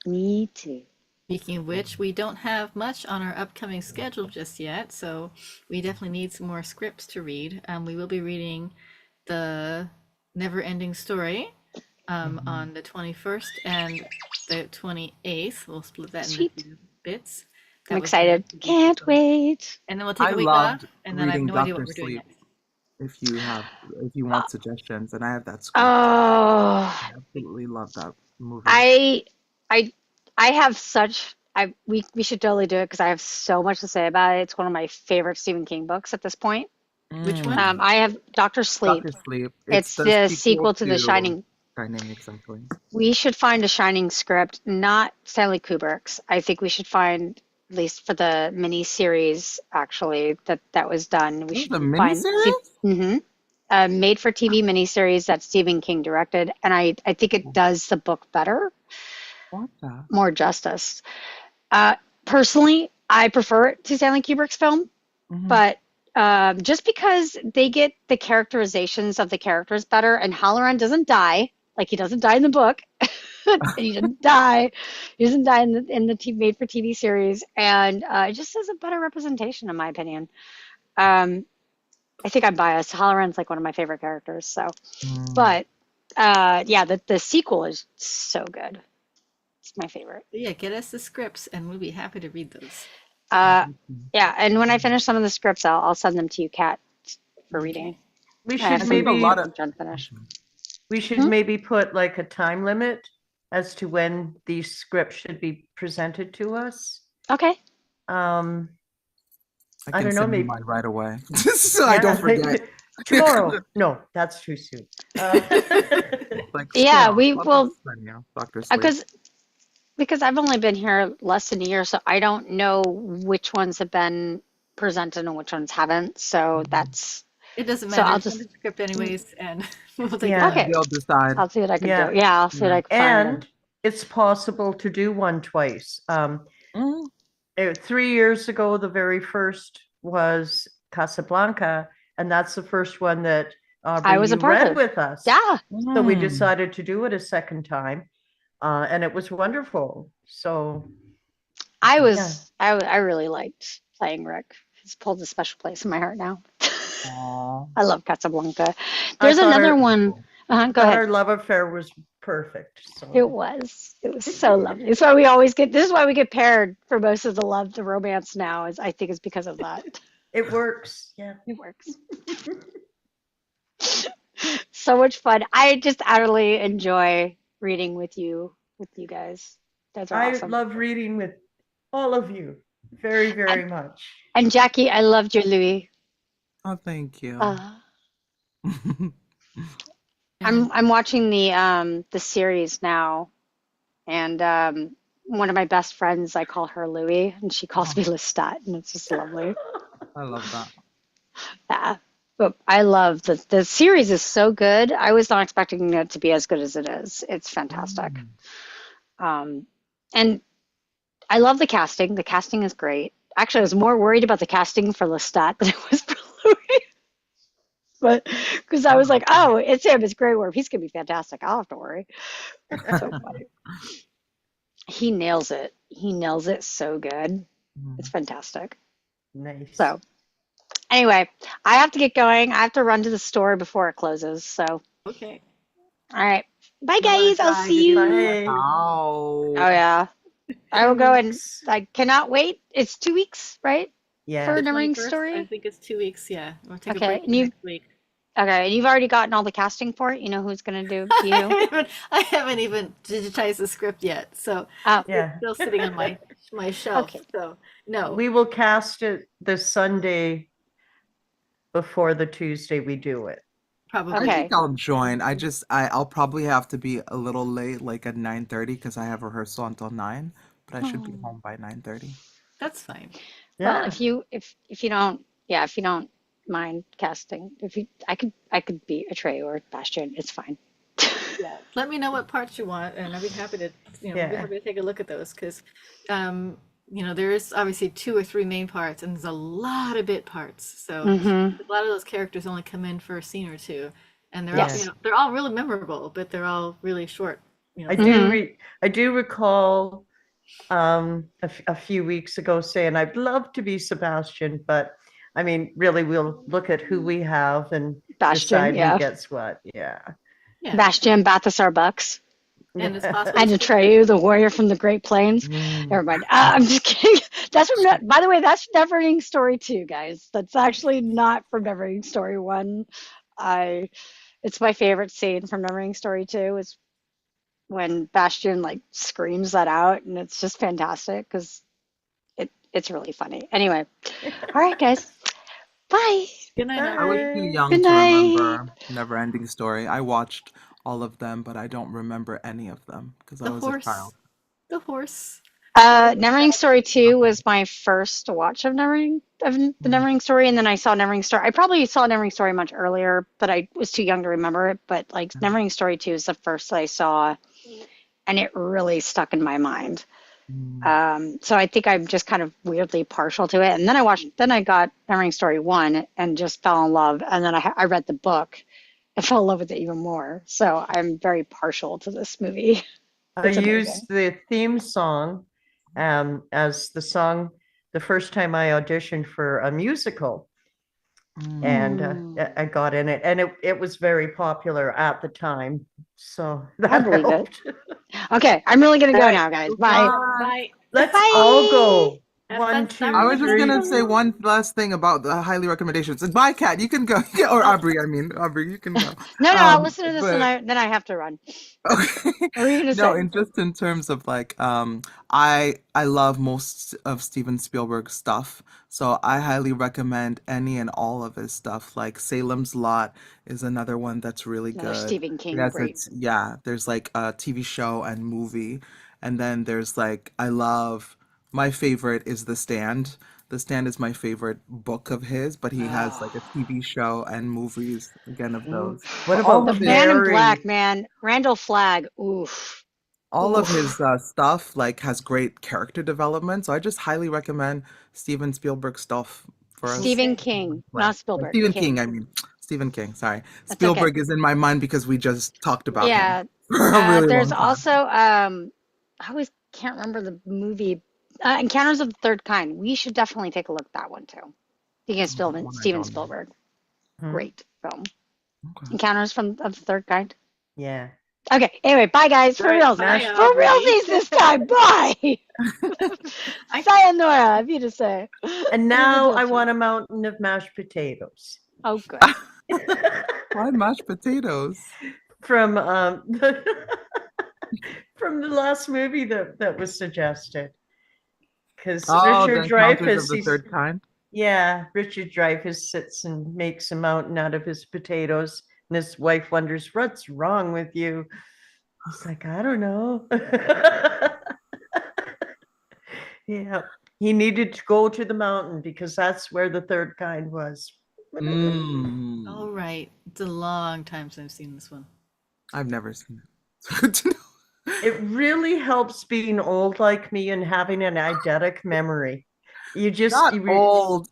Me too. Speaking of which, we don't have much on our upcoming schedule just yet, so we definitely need some more scripts to read. We will be reading The Never Ending Story Mhm. on the 21st and the 28th. We'll split that into Sweet. two bits. I'm That was the excited. Can't wait. and then we'll take I a week off, loved and then I have reading no idea Doctor what we're doing Sleep. next. If you Uh, want suggestions, and I have that script. Oh, I absolutely love that movie. I I I have such I we should totally do it because I have so much to say about it. It's one of my favorite Stephen King books at this point. Which one? Mm. I have Doctor Sleep. Doctor Sleep. It's It's the the sequel sequel to The to Shining. Shining, exactly. We should find a Shining script, not Stanley Kubrick's. I think we should find, at least for the mini series, actually, that was done. We This is should a find see, miniseries? hmm a made for TV miniseries that Stephen King directed, and I think it does the book better, What the? more justice. Uh, Personally, I prefer it to Stanley Kubrick's film, Hmm. but just because they get the characterizations of the characters better, and Halloran doesn't die, like he doesn't die in the book, and he didn't die. He doesn't die in the TV, made for TV series, and it just is a better representation, in my opinion. Um, I think I'm biased. Halloran's like one of my favorite characters, so. Mm. But yeah, the sequel is so good. It's my favorite. But yeah, get us the scripts, and we'll be happy to read those. Uh, yeah, and when I finish some of the scripts, I'll send them to you, Kat, for Okay. reading. We I have should I think some a lot maybe of I'm trying to finish. we should Hmm? maybe put like a time limit as to when these scripts should be presented to us. Okay. Um, I I can don't know, send you maybe mine right away, so I don't forget. tomorrow. No, that's too soon. Like Yeah, tomorrow, we I'll will just send you Doctor Sleep. because I've only been here less than a year, so I don't know which ones have been presented and which ones haven't. So Mhm. that's It doesn't so matter. I'll Send just the script anyways, and we'll take it Yeah. from okay. there. They'll decide. I'll see what I can Yeah. do. Yeah, I'll see what Yeah. I can find and And it's possible to do one twice. Mm. 3 years ago, the very first was Casablanca, and that's the first one that I Aubrey was a you part read of. with us. Yeah, So we Mm. decided to do it a second time, and it was wonderful. So yeah, I really liked playing Rick. He's pulled a special place in my heart now. Aw. I love Casablanca. I There's thought another our one. Cool. Go thought ahead. our love affair was perfect. It So was. It was so lovely. It's why we always get. This is why we get paired for most of the love, the romance now. Is I think it's because of that. it works. Yeah. It works. So much fun. I just utterly enjoy reading with you guys. Those are I awesome. love reading with all of you very, And, very much. and Jackie, I loved your Louis. Oh, thank you. Uh, And I'm watching the series now, and one of my best friends, I call her Louie, and she calls me Oh, Lestat, and it's just lovely. I love that. Yeah. But I love the series is so good. I was not expecting it to be as good as it is. It's fantastic. Mm. Um, and I love the casting. The casting is great. Actually, I was more worried about the casting for Lestat than I was for Louis. But because I was like, oh, it's him, it's Grey Worm. He's gonna be fantastic. I don't have to worry. So funny. He nails it. He nails it so good. It's Mm. fantastic. Nice. So anyway, I have to get going. I have to run to the store before it closes. So all okay. right. Bye You want guys. to I'll die? see Did you want you. to? Bye. Oh Ow. yeah. I will go and Thanks. I cannot wait. It's 2 weeks, right? For Yeah. a The Neverending 21st, I Story? think it's 2 weeks. Yeah, we'll take a Okay. break And for you next week. okay, and you've already gotten all the casting for it? You know who's gonna be who? I haven't even digitized the script yet, so Oh, it's Yeah. still sitting on my shelf. okay. So no, We will cast it the Sunday before the Tuesday we do it. I probably. think Okay. I'll join. I'll probably have to be a little late, like at 9:30, because I have rehearsal until 9, but I should be Oh. home by 9:30. That's fine. Well, Yeah. if you don't yeah, if you don't mind casting, if you I could be a Trey or Bastion. It's fine. Yeah. Let me know what parts you want, and I'll be happy to, we'll be Yeah. happy to take a look at those because, there is obviously 2 or 3 main parts, and there's a lot of bit parts. So Mm-hmm. a lot of those characters only come in for a scene or two, and they're all, Yeah. Yes. they're all really memorable, but they're all really short, I things. do Mm-hmm. re I do recall a few weeks ago saying I'd love to be Sebastian, but I mean, really, we'll look at who we have and Bastion, decide who yeah. gets what. Yeah. Yeah, Bastion, Balthasar Bucks. and it's Yeah. possible And to. Atreyu, the warrior from the Great Plains. Mm. Never mind. I'm just kidding. That's from, by the way, that's Neverending Story 2, guys. That's actually not from Neverending Story 1. I, it's my favorite scene from Neverending Story 2 is when Bastion like screams that out, and it's just fantastic because it's really funny. Anyway, all right, guys. Bye. Good night, I was Aubrey. too Bye. young Good to night. remember Neverending Story. I watched all of them, but I don't remember any of them because I The was a horse. child. The horse. That was Neverending Story 2 Okay. was my first watch of the Mm. Neverending Story, and then I saw Neverending Story. I probably saw Neverending Story much earlier, but I was too young to remember it. But like Neverending Story 2 is the first that I saw, and it really stuck in my mind. Mm. So I think I'm just kind of weirdly partial to it. And then I got Neverending Story 1 and just fell in love. And then I read the book and fell in love with it even more. So I'm very partial to this movie. I It's amazing. used the theme song as the song the first time I auditioned for a musical, Mm. and Hmm. I got in it, and it was very popular at the time, so I that believe it. helped. Okay, I'm really gonna All go right, now, guys. Bye. Bye. bye. let's all Bye. go. Have fun One, I two, was just summer. gonna say three. one last thing about the highly recommendations. And bye, Kat. You can go, or Oh, Aubrey. I mean, Aubrey, you can go. No, I'll listen to this and But then I have to run. okay. What were you gonna No, say? in just in terms of like, I love most of Steven Spielberg's stuff, so I highly recommend any and all of his stuff. Like Salem's Lot is another one that's really Another good. Stephen King, Yes, great. it's yeah. There's like a TV show and movie, and then there's like I love my favorite is The Stand. The Stand is my favorite book of his, but he has like a Oh, TV show and movies again of those. What But all the about of his Man in Black, Carrie? man. Randall Flagg. Oof. all of his Oof. stuff like has great character development. So I just highly recommend Steven Spielberg stuff for us. Stephen Okay. King, Play. not Spielberg. Stephen King, King. I mean Stephen King. Sorry, That's okay. Spielberg is in my mind because we just talked about him Yeah. for a really There's long time. also I always can't remember the movie. Encounters of the Third Kind. We should definitely take a look at that one too. Speaking of Oh, that one I Steven don't know. Spielberg, Mhm. great film. Okay. Encounters of the Third Kind. Yeah. Okay. Anyway, bye guys. For all right. reals. Bye, Mash. For Aubrey. realsies this time. Bye. I Sayonara, if you to say. And now I Arrivederci. want a mountain of mashed potatoes. Oh, good. Why mashed potatoes? From from the last movie that was suggested. Because Oh, the Richard Encounters of Dreyfuss, the he's Third Kind. Yeah, Richard Dreyfuss sits and makes a mountain out of his potatoes, and his wife wonders, "What's wrong with you?" He's like, "I don't know." Yeah, he needed to go to the mountain because that's where the third kind was. All Mm. right. It's a long time since I've seen this one. I've never seen it. It's good to know. It really helps being old like me and having an eidetic memory. You just, Not old.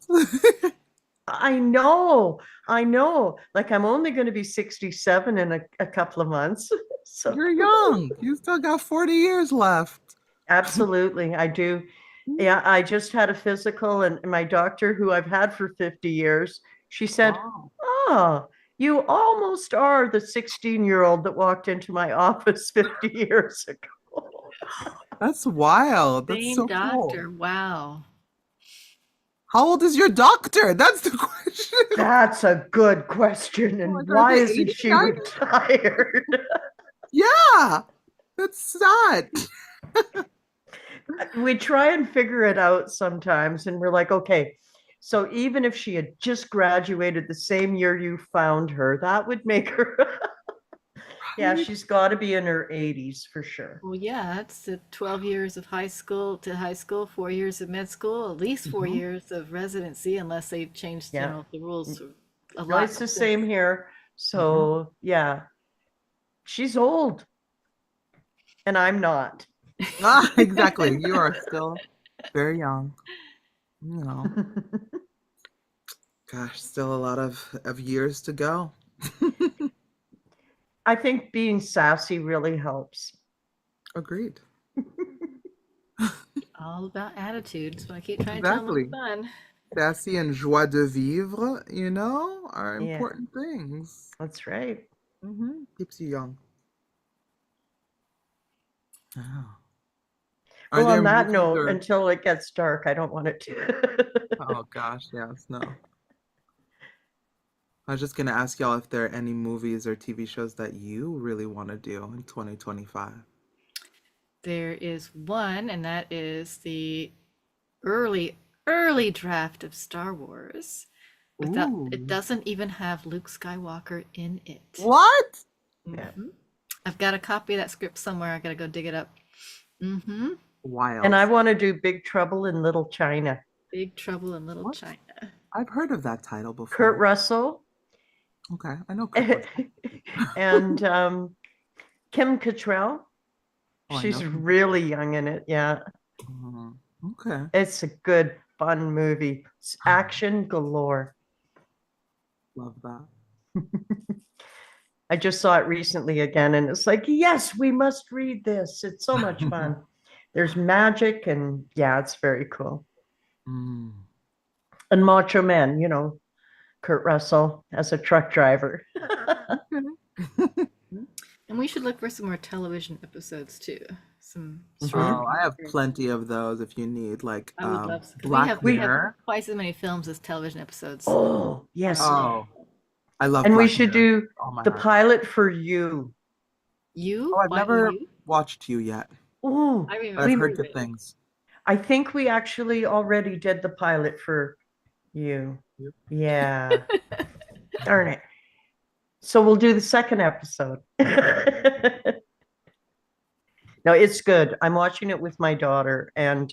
I know, I know. Like I'm only going to be 67 in a couple of months. So You're young. You still got 40 years left. absolutely, I do. Yeah, I just had a physical, and my doctor, who I've had for 50 years, she said, Wow. "Oh, you almost are the 16-year-old that walked into my office 50 years ago." That's wild. That's Same so cool. doctor. Wow. How old is your doctor? That's the question. That's a good question. And Like, are why they isn't 80, she 90? retired? Yeah. That's sad. We try and figure it out sometimes, and we're like, okay, so even if she had just graduated the same year you found her, that would make her, yeah, Right? she's got to be in her 80s for sure. Well, yeah, that's 12 years of high school to high school, 4 years of med school, at least four Mhm. years of residency, unless they changed, Yeah. the rules a No, lot it's the since. same here. Mhm. So, yeah, she's old, and I'm not. Ah, exactly. You are still very young. You know, gosh, still a lot of years to go. I think being sassy really helps. Agreed. All about attitudes, but I keep trying to tell them Exactly. it's fun. Sassy and joie de vivre, are Yeah, important things. that's right. Keeps you young. Oh. Are Well, there on that movies note, or until it gets dark, I don't want it to. oh gosh, yes, no. I was just gonna ask y'all if there are any movies or TV shows that you really want to do in 2025. There is one, and that is the early, early draft of Star Wars. Without it Ooh. doesn't even have Luke Skywalker in it. What? Yeah. I've got a copy of that script somewhere. I gotta go dig it up. And I Wild. want to do Big Trouble in Little China. Big Trouble in Little What? China. I've heard of that title Kurt before. Russell Okay, I know Kurt Russell. and Kim Cattrall. Oh, I know She's him. really young in it. Yeah. Okay. It's a good, fun movie. It's action galore. Love that. I just saw it recently again, and it's like, yes, we must read this. It's so much fun. There's magic, and yeah, it's very cool. Mm. And Macho Man, Kurt Russell as a truck driver. Okay. And we should look for some more television episodes too. Some Mhm. Oh, I have short. plenty of those if you need, like I would love to, because Black we have Mirror. twice as many films as television episodes. Oh, yes. Oh, I love And we Black should Mirror. do Oh my the heart. pilot for You. You? Oh, I've Why never you? watched you yet, Oh, I but I've remember heard we, good it. things. I think we actually already did the pilot for You. Yep. Yeah. Darn it. So we'll do the second episode. No, it's good. I'm watching it with my daughter, and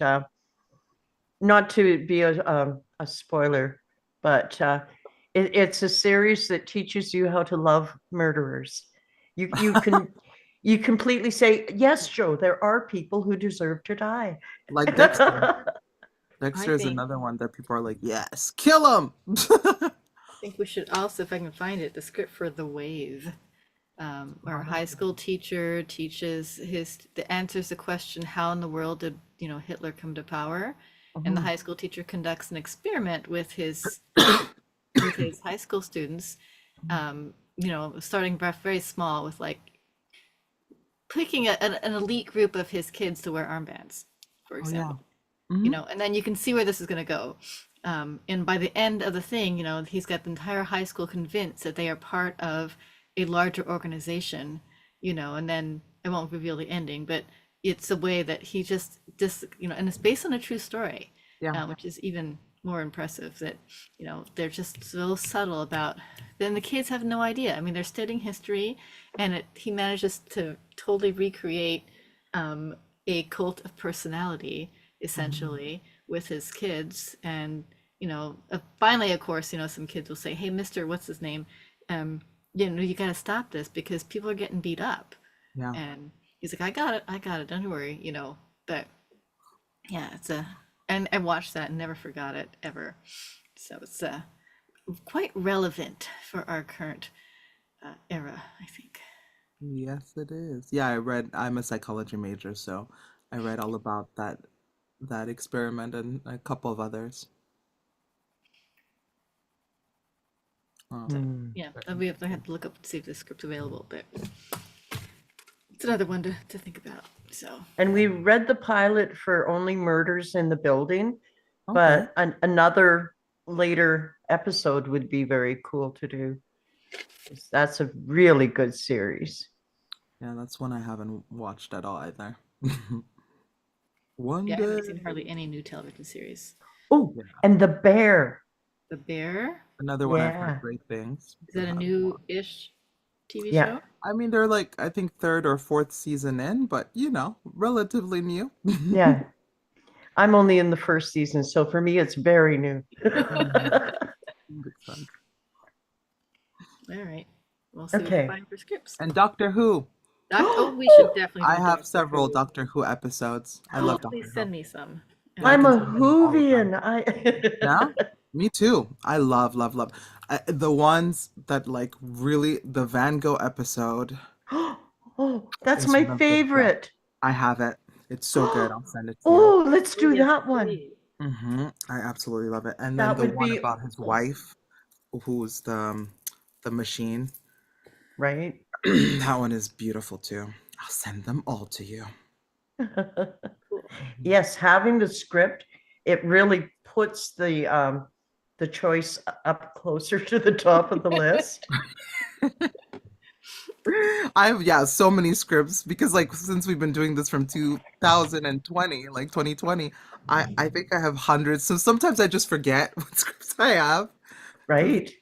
not to be a spoiler, but it's a series that teaches you how to love murderers. You can you completely say, yes, Joe, there are people who deserve to die. Like Dexter. I Dexter is think another one that people are like, yes, kill him. we should also, if I can find it, the script for The Wave, where a high school teacher answers the question, how in the world did Hitler come to power? And the high school teacher conducts an experiment with his high school students, starting very small with like picking an elite group of his kids to wear armbands, for Oh yeah. example. Mhm. And then you can see where this is going to go. And by the end of the thing, he's got the entire high school convinced that they are part of a larger organization, and then I won't reveal the ending, but it's a way that he just and it's based on a true story, Yeah. which is even more impressive that, they're just so subtle about, then the kids have no idea. I mean, they're studying history, and he manages to totally recreate a cult of personality, essentially, with his kids. And, finally, of course, some kids will say, hey, Mr. What's his name? You got to stop this because people are getting beat up. Yeah. And he's like, I got it, don't worry, but yeah, and I watched that and never forgot it ever. So it's quite relevant for our current era, I think. Yes, it is. Yeah, I'm a psychology major, so I read all about that experiment and a couple of others. So Hmm. yeah, we have to look up to see if the script's available, but it's another one to think about. So And we read the pilot for Only Murders in the Building, Okay. but another later episode would be very cool to do. That's a really good series. Yeah, that's one I haven't watched at all either. One yeah, I day. haven't seen hardly any new television series. Oh, Yeah. and The Bear. The Bear, Another one I've heard Yeah. great things is that a about. new-ish TV Yeah. show? I mean, they're like, I think third or fourth season in, but relatively new. Yeah. I'm only in the first season, so for me, it's very new. Makes sense. All right, we'll see what we Okay. find for scripts. And Doctor Who. We should definitely do I have Doctor several Who. Doctor Who episodes. I love Please Doctor Who. send me some. I I'm can a send them all the time. Whovian. Yeah, me too. I love, love, love. The ones that like really, the Van Gogh episode Oh, that's is my one of the best. favorite. I have it. It's so good. I'll send it to you. Oh, let's do Yes, that one. please. I absolutely love it. And then That the would one be about his cool. wife, who's the machine. Right? That one is beautiful too. I'll send them all to you. Cool. Yes, having the script, it really puts the choice up closer to the top of the list. So many scripts because like since we've been doing this from 2020, like 2020, I think I have hundreds. So sometimes I just forget what scripts I have. Right? Do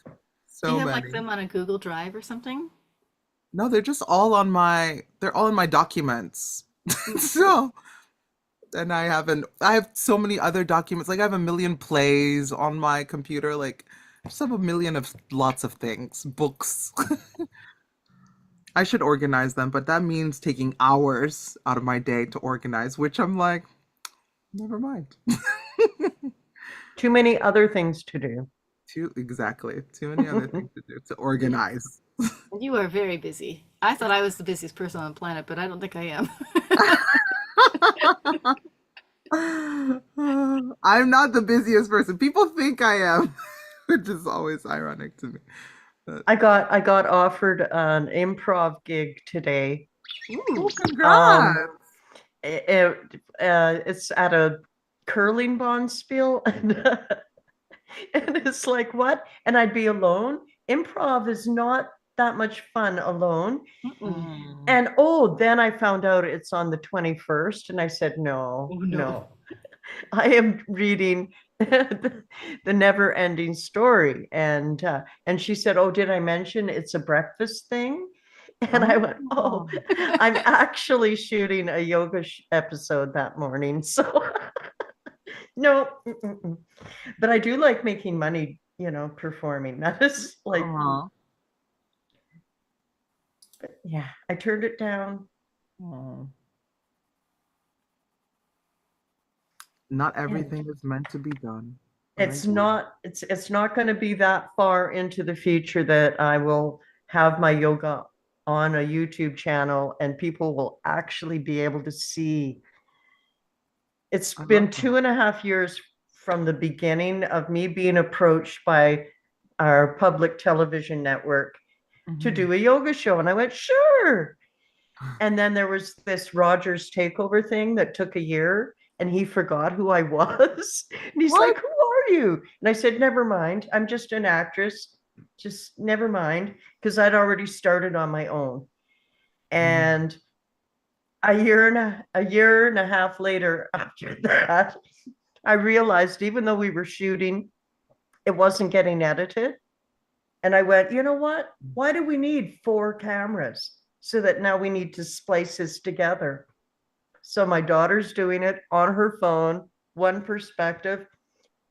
you So have many. like them on a Google Drive or something? No, they're all in my documents. So, and I have so many other documents. Like I have a million plays on my computer. Like I just have a million of lots of things, books. I should organize them, but that means taking hours out of my day to organize, which I'm like, never mind. Too many other things to do. Exactly. Too many other things to do to organize. You are very busy. I thought I was the busiest person on the planet, but I don't think I am. I'm not the busiest person. People think I am, which is always ironic to me. I got offered an improv gig today. Oh, Um, congrats! it's at a curling bonspiel, and it's like, what? And I'd be alone. Improv is not that much fun alone. Mm-mm. And then I found out it's on the 21st, and I said, no, Oh, no. no. I am reading the never ending story. And she said, oh, did I mention it's a breakfast thing? And I went, oh, I'm actually shooting a yoga episode that morning. So no, but I do like making money, performing. That is like, Aw. yeah, I turned it down. Aw. Not everything is meant to be done. but I It's do. not, it's not going to be that far into the future that I will have my yoga on a YouTube channel and people will actually be able to see. It's I been love that. 2.5 years from the beginning of me being approached by our public television network to Mhm. do a yoga show. And I went, sure. And then there was this Rogers takeover thing that took a year and he forgot who I was. And he's What? like, who are you? And I said, never mind. I'm just an actress. Just never mind. Because I'd already started on my own. And a year and a half later after that, I realized even though we were shooting, it wasn't getting edited. And I went, you know what? Why do we need 4 cameras? So that now we need to splice this together. So my daughter's doing it on her phone, one perspective,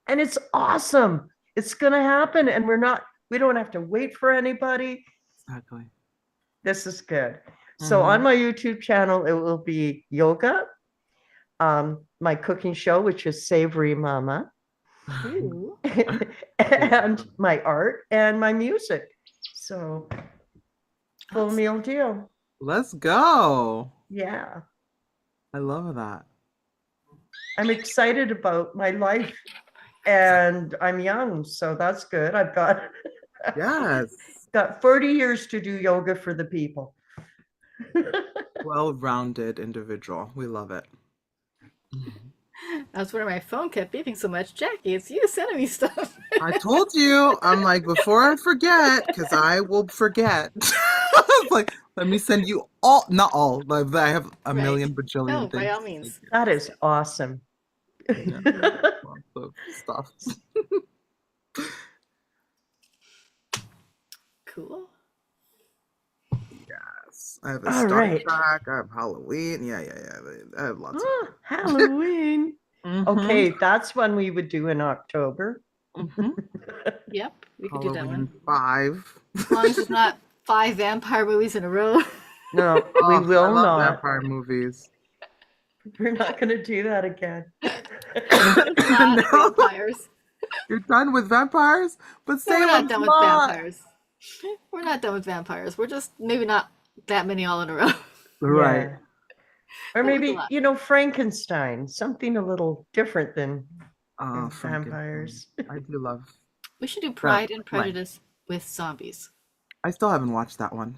and it's awesome. It's going to happen. And we don't have to wait for anybody. Exactly. This is good. So on my YouTube channel, it will be yoga, my cooking show, which is Savory Mama, Ooh. and my art and my music. So full Awesome. meal deal. Let's go. Yeah. I love that. I'm excited about my life and I'm young, so that's good. I've got Yes. got 40 years to do yoga for the people. Well-rounded individual. We love it. That's where my phone kept beeping so much. Jackie, it's you sending me stuff. I told you. I'm like, before I forget, because I will forget. Like, let me send you all, not all, like I have a Right. million No, bajillion by things. all means. That is awesome. Yeah, lots of stuff. Cool. Yes. I have a All Star right. Trek. I have Halloween. Yeah. I have lots of Oh, Halloween. Mhm. Okay, that's one we would do in October. Mhm. Yep, we could do that Halloween one. 5. As long as it's not 5 vampire movies in a row. No, we Oh, I will love not. vampire movies. We're not going to do that again. Not No, vampires. you're done with vampires? But No, we're not Salem's done with Lot. vampires. We're not done with vampires. We're just maybe not that many all in a row. Right. Yeah. Or That was a maybe, lot. Frankenstein, something a little different than Frankenstein. vampires. I do love We should do that Pride and play. Prejudice with zombies. I still haven't watched that one.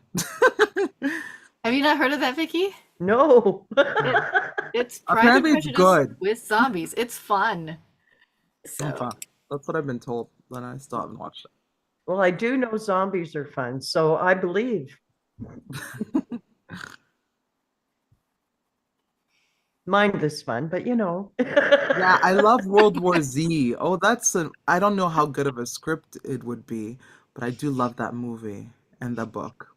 Have you not heard of that, Vicky? No. It's Pride and Apparently it's Prejudice good. with zombies. It's fun. So, Okay. That's what I've been told, but I still haven't watched it. Well, I do know zombies are fun, so I believe. Mind this fun, but Yeah, I love World War Z. Oh, I don't know how good of a script it would be, but I do love that movie and the book.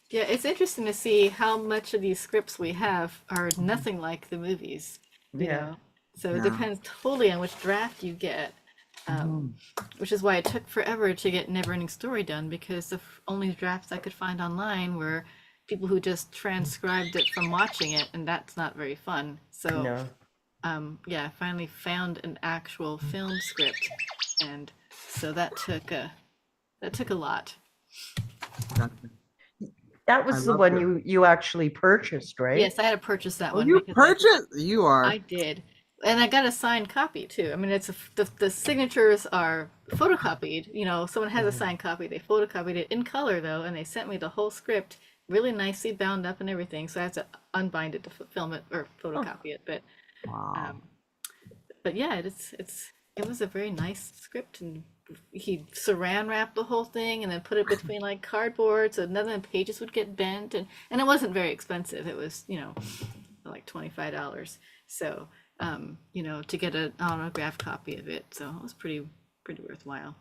yeah, it's interesting to see how much of these scripts we have are nothing like the movies, you Yeah. know? So it Yeah. depends totally on which draft you get, Mhm. which is why it took forever to get Neverending Story done because the only drafts I could find online were people who just transcribed it from watching it, and that's not very fun. So, No. yeah, I finally found an actual film script, and so that took a lot. Exactly. That I was the love one it. you actually purchased, right? Yes, I had to purchase that Oh, one you because purchased? You are. I did. And I got a signed copy too. I mean, the signatures are photocopied. Someone has a signed copy. They photocopied it in color though, and they sent me the whole script, really nicely bound up and everything. So I have to unbind it to film it or photocopy it. Wow. But yeah, it was a very nice script, and he saran wrapped the whole thing and then put it between like cardboard so none of the pages would get bent, and it wasn't very expensive. It was like $25. So to get an autographed copy of it, so it was pretty worthwhile.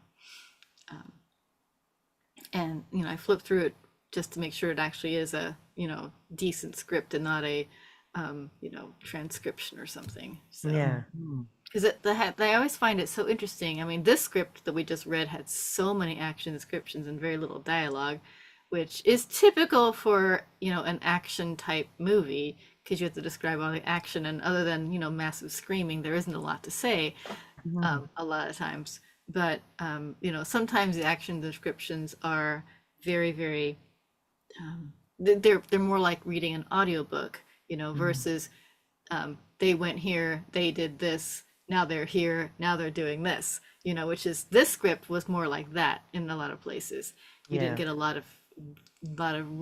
And I flipped through it just to make sure it actually is a decent script and not a transcription or something. So Yeah. because I always find it so interesting. I mean, this script that we just read had so many action descriptions and very little dialogue, which is typical for an action type movie because you have to describe all the action, and other than massive screaming, there isn't a lot to say a lot of times. But sometimes the action descriptions are very, very they're more like reading an audiobook, versus they went here, they did this, now they're here, now they're doing this, which is this script was more like that in a lot of places. You didn't Yeah. get a lot of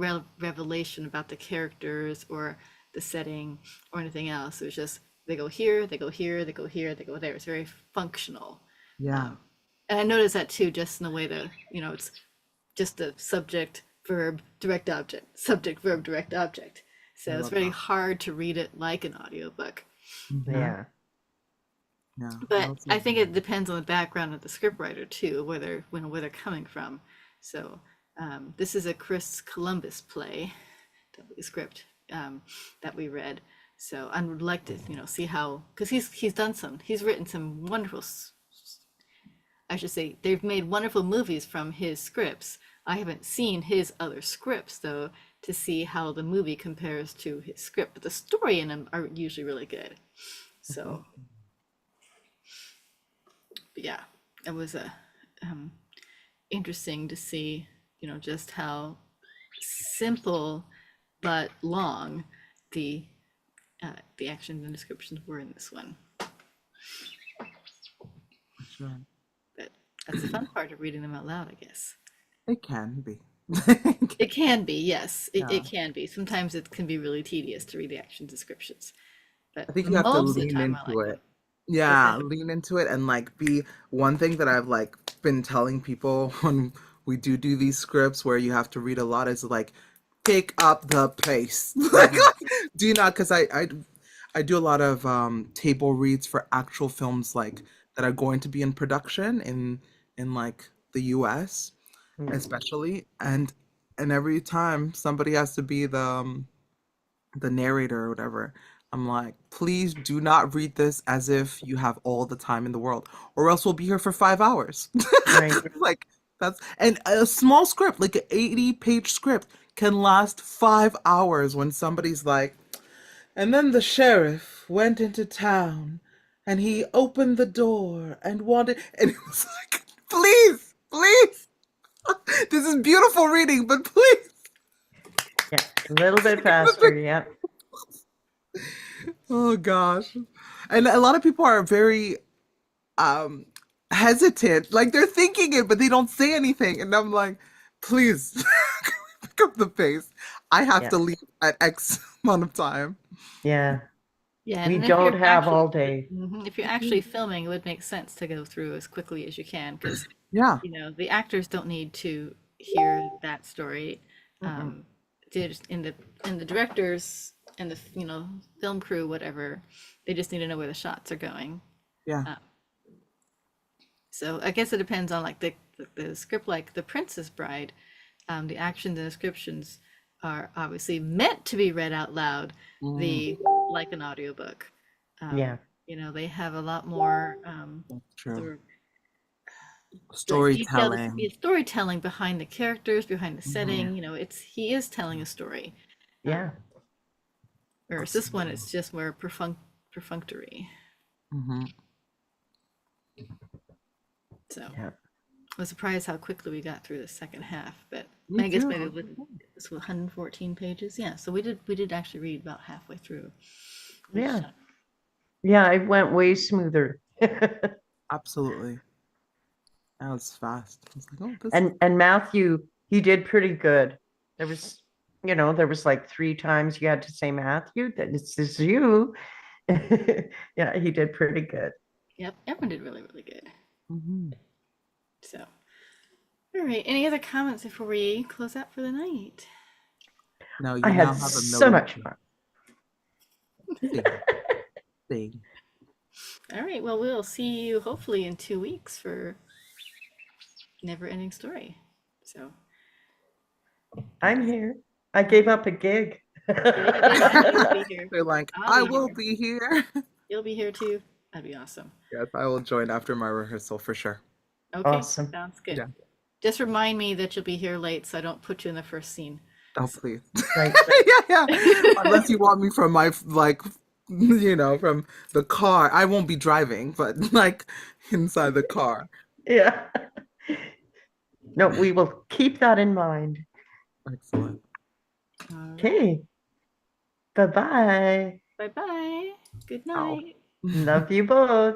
revelation about the characters or the setting or anything else. It was just they go here, they go here, they go here, they go there. It's very functional. Yeah. And I noticed that too, just in the way that it's just the subject, verb, direct object, subject, verb, direct object. So I it's love very that. hard to read it like an audiobook. Mhm. Yeah. Yeah. But Those I are- think it depends on the background of the scriptwriter too, where they're coming from. So this is a Chris Columbus play, the script that we read. So I would like to, see how, because he's written some wonderful. I should say they've made wonderful movies from his scripts. I haven't seen his other scripts though to see how the movie compares to his script, but the story in them are usually really good. So but yeah, it was interesting to see, just how simple but long the the actions and descriptions were in this one. Sure. But that's the fun part of reading them out loud, I guess. It can be. It can be, yes, Yeah. it can be. Sometimes it can be really tedious to read the action descriptions, but I think you have to most of the lean time I into like it. them. Yeah, lean into it and like be one thing that I've like been telling people when we do these scripts where you have to read a lot is like pick up the pace. Like do not because I do a lot of table reads for actual films like that are going to be in production in like the US especially and every time somebody has to be the narrator or whatever. I'm like, please do not read this as if you have all the time in the world, or else we'll be here for 5 hours. Right. Like that's and a small script, like an 80-page script, can last 5 hours when somebody's like, and then the sheriff went into town and he opened the door and wanted and it was like, please, please. This is beautiful reading, but please. Yeah. A little bit faster. Yeah. Oh gosh. And a lot of people are very um hesitant. Like they're thinking it, but they don't say anything. And I'm like, please pick up the pace. I have Yeah. to leave at X amount of time. Yeah. Yeah, We and don't have all day. if you're actually filming, it would make sense to go through as quickly as you can because Yeah. the actors don't need to hear that story. Mm-mm. They just in the directors and the film crew, whatever, they just need to know where the shots are going. Yeah. Uh, so I guess it depends on like the script, like The Princess Bride. The actions and descriptions are obviously meant to be read out loud, the like an audiobook. Yeah. They have a lot more That's true. sort of like detailed Storytelling. storytelling behind the characters, behind the setting. Mhm. He is telling a story. Yeah. Whereas this one, it's just more perfunctory. Hmm. So Yeah. I was surprised how quickly we got through the second half, but Me I guess too. maybe it was 114 pages. Yeah, so we did actually read about halfway through. which, Yeah. Yeah. It went way smoother. Absolutely. That was fast. I was like, oh, this is And Matthew, he did pretty good. There was, there was like 3 times you had to say Matthew, that this is you. Yeah, he did pretty good. Yep, everyone did really, really good. Mhm. So, all right. Any other comments before we close out for the night? Now you I now had have a so million much fun. thing. All right. Well, we'll see you hopefully in 2 weeks for Never Ending Story. So, I'm here. I gave up a gig. you'll be here. They're like, I'll I be will here. be here. You'll be here too. That'd be awesome. Yes, I will join after my rehearsal for sure. Okay, Awesome. sounds good. Yeah. Just remind me that you'll be here late so I don't put you in the first scene. Oh, please. Right. Yeah. Unless you want me from my, like, from the car. I won't be driving, but like inside the car. Yeah. No, we will keep that in mind. Excellent. All right. Okay. Bye-bye. Bye bye. Good Ow. night. Love you both.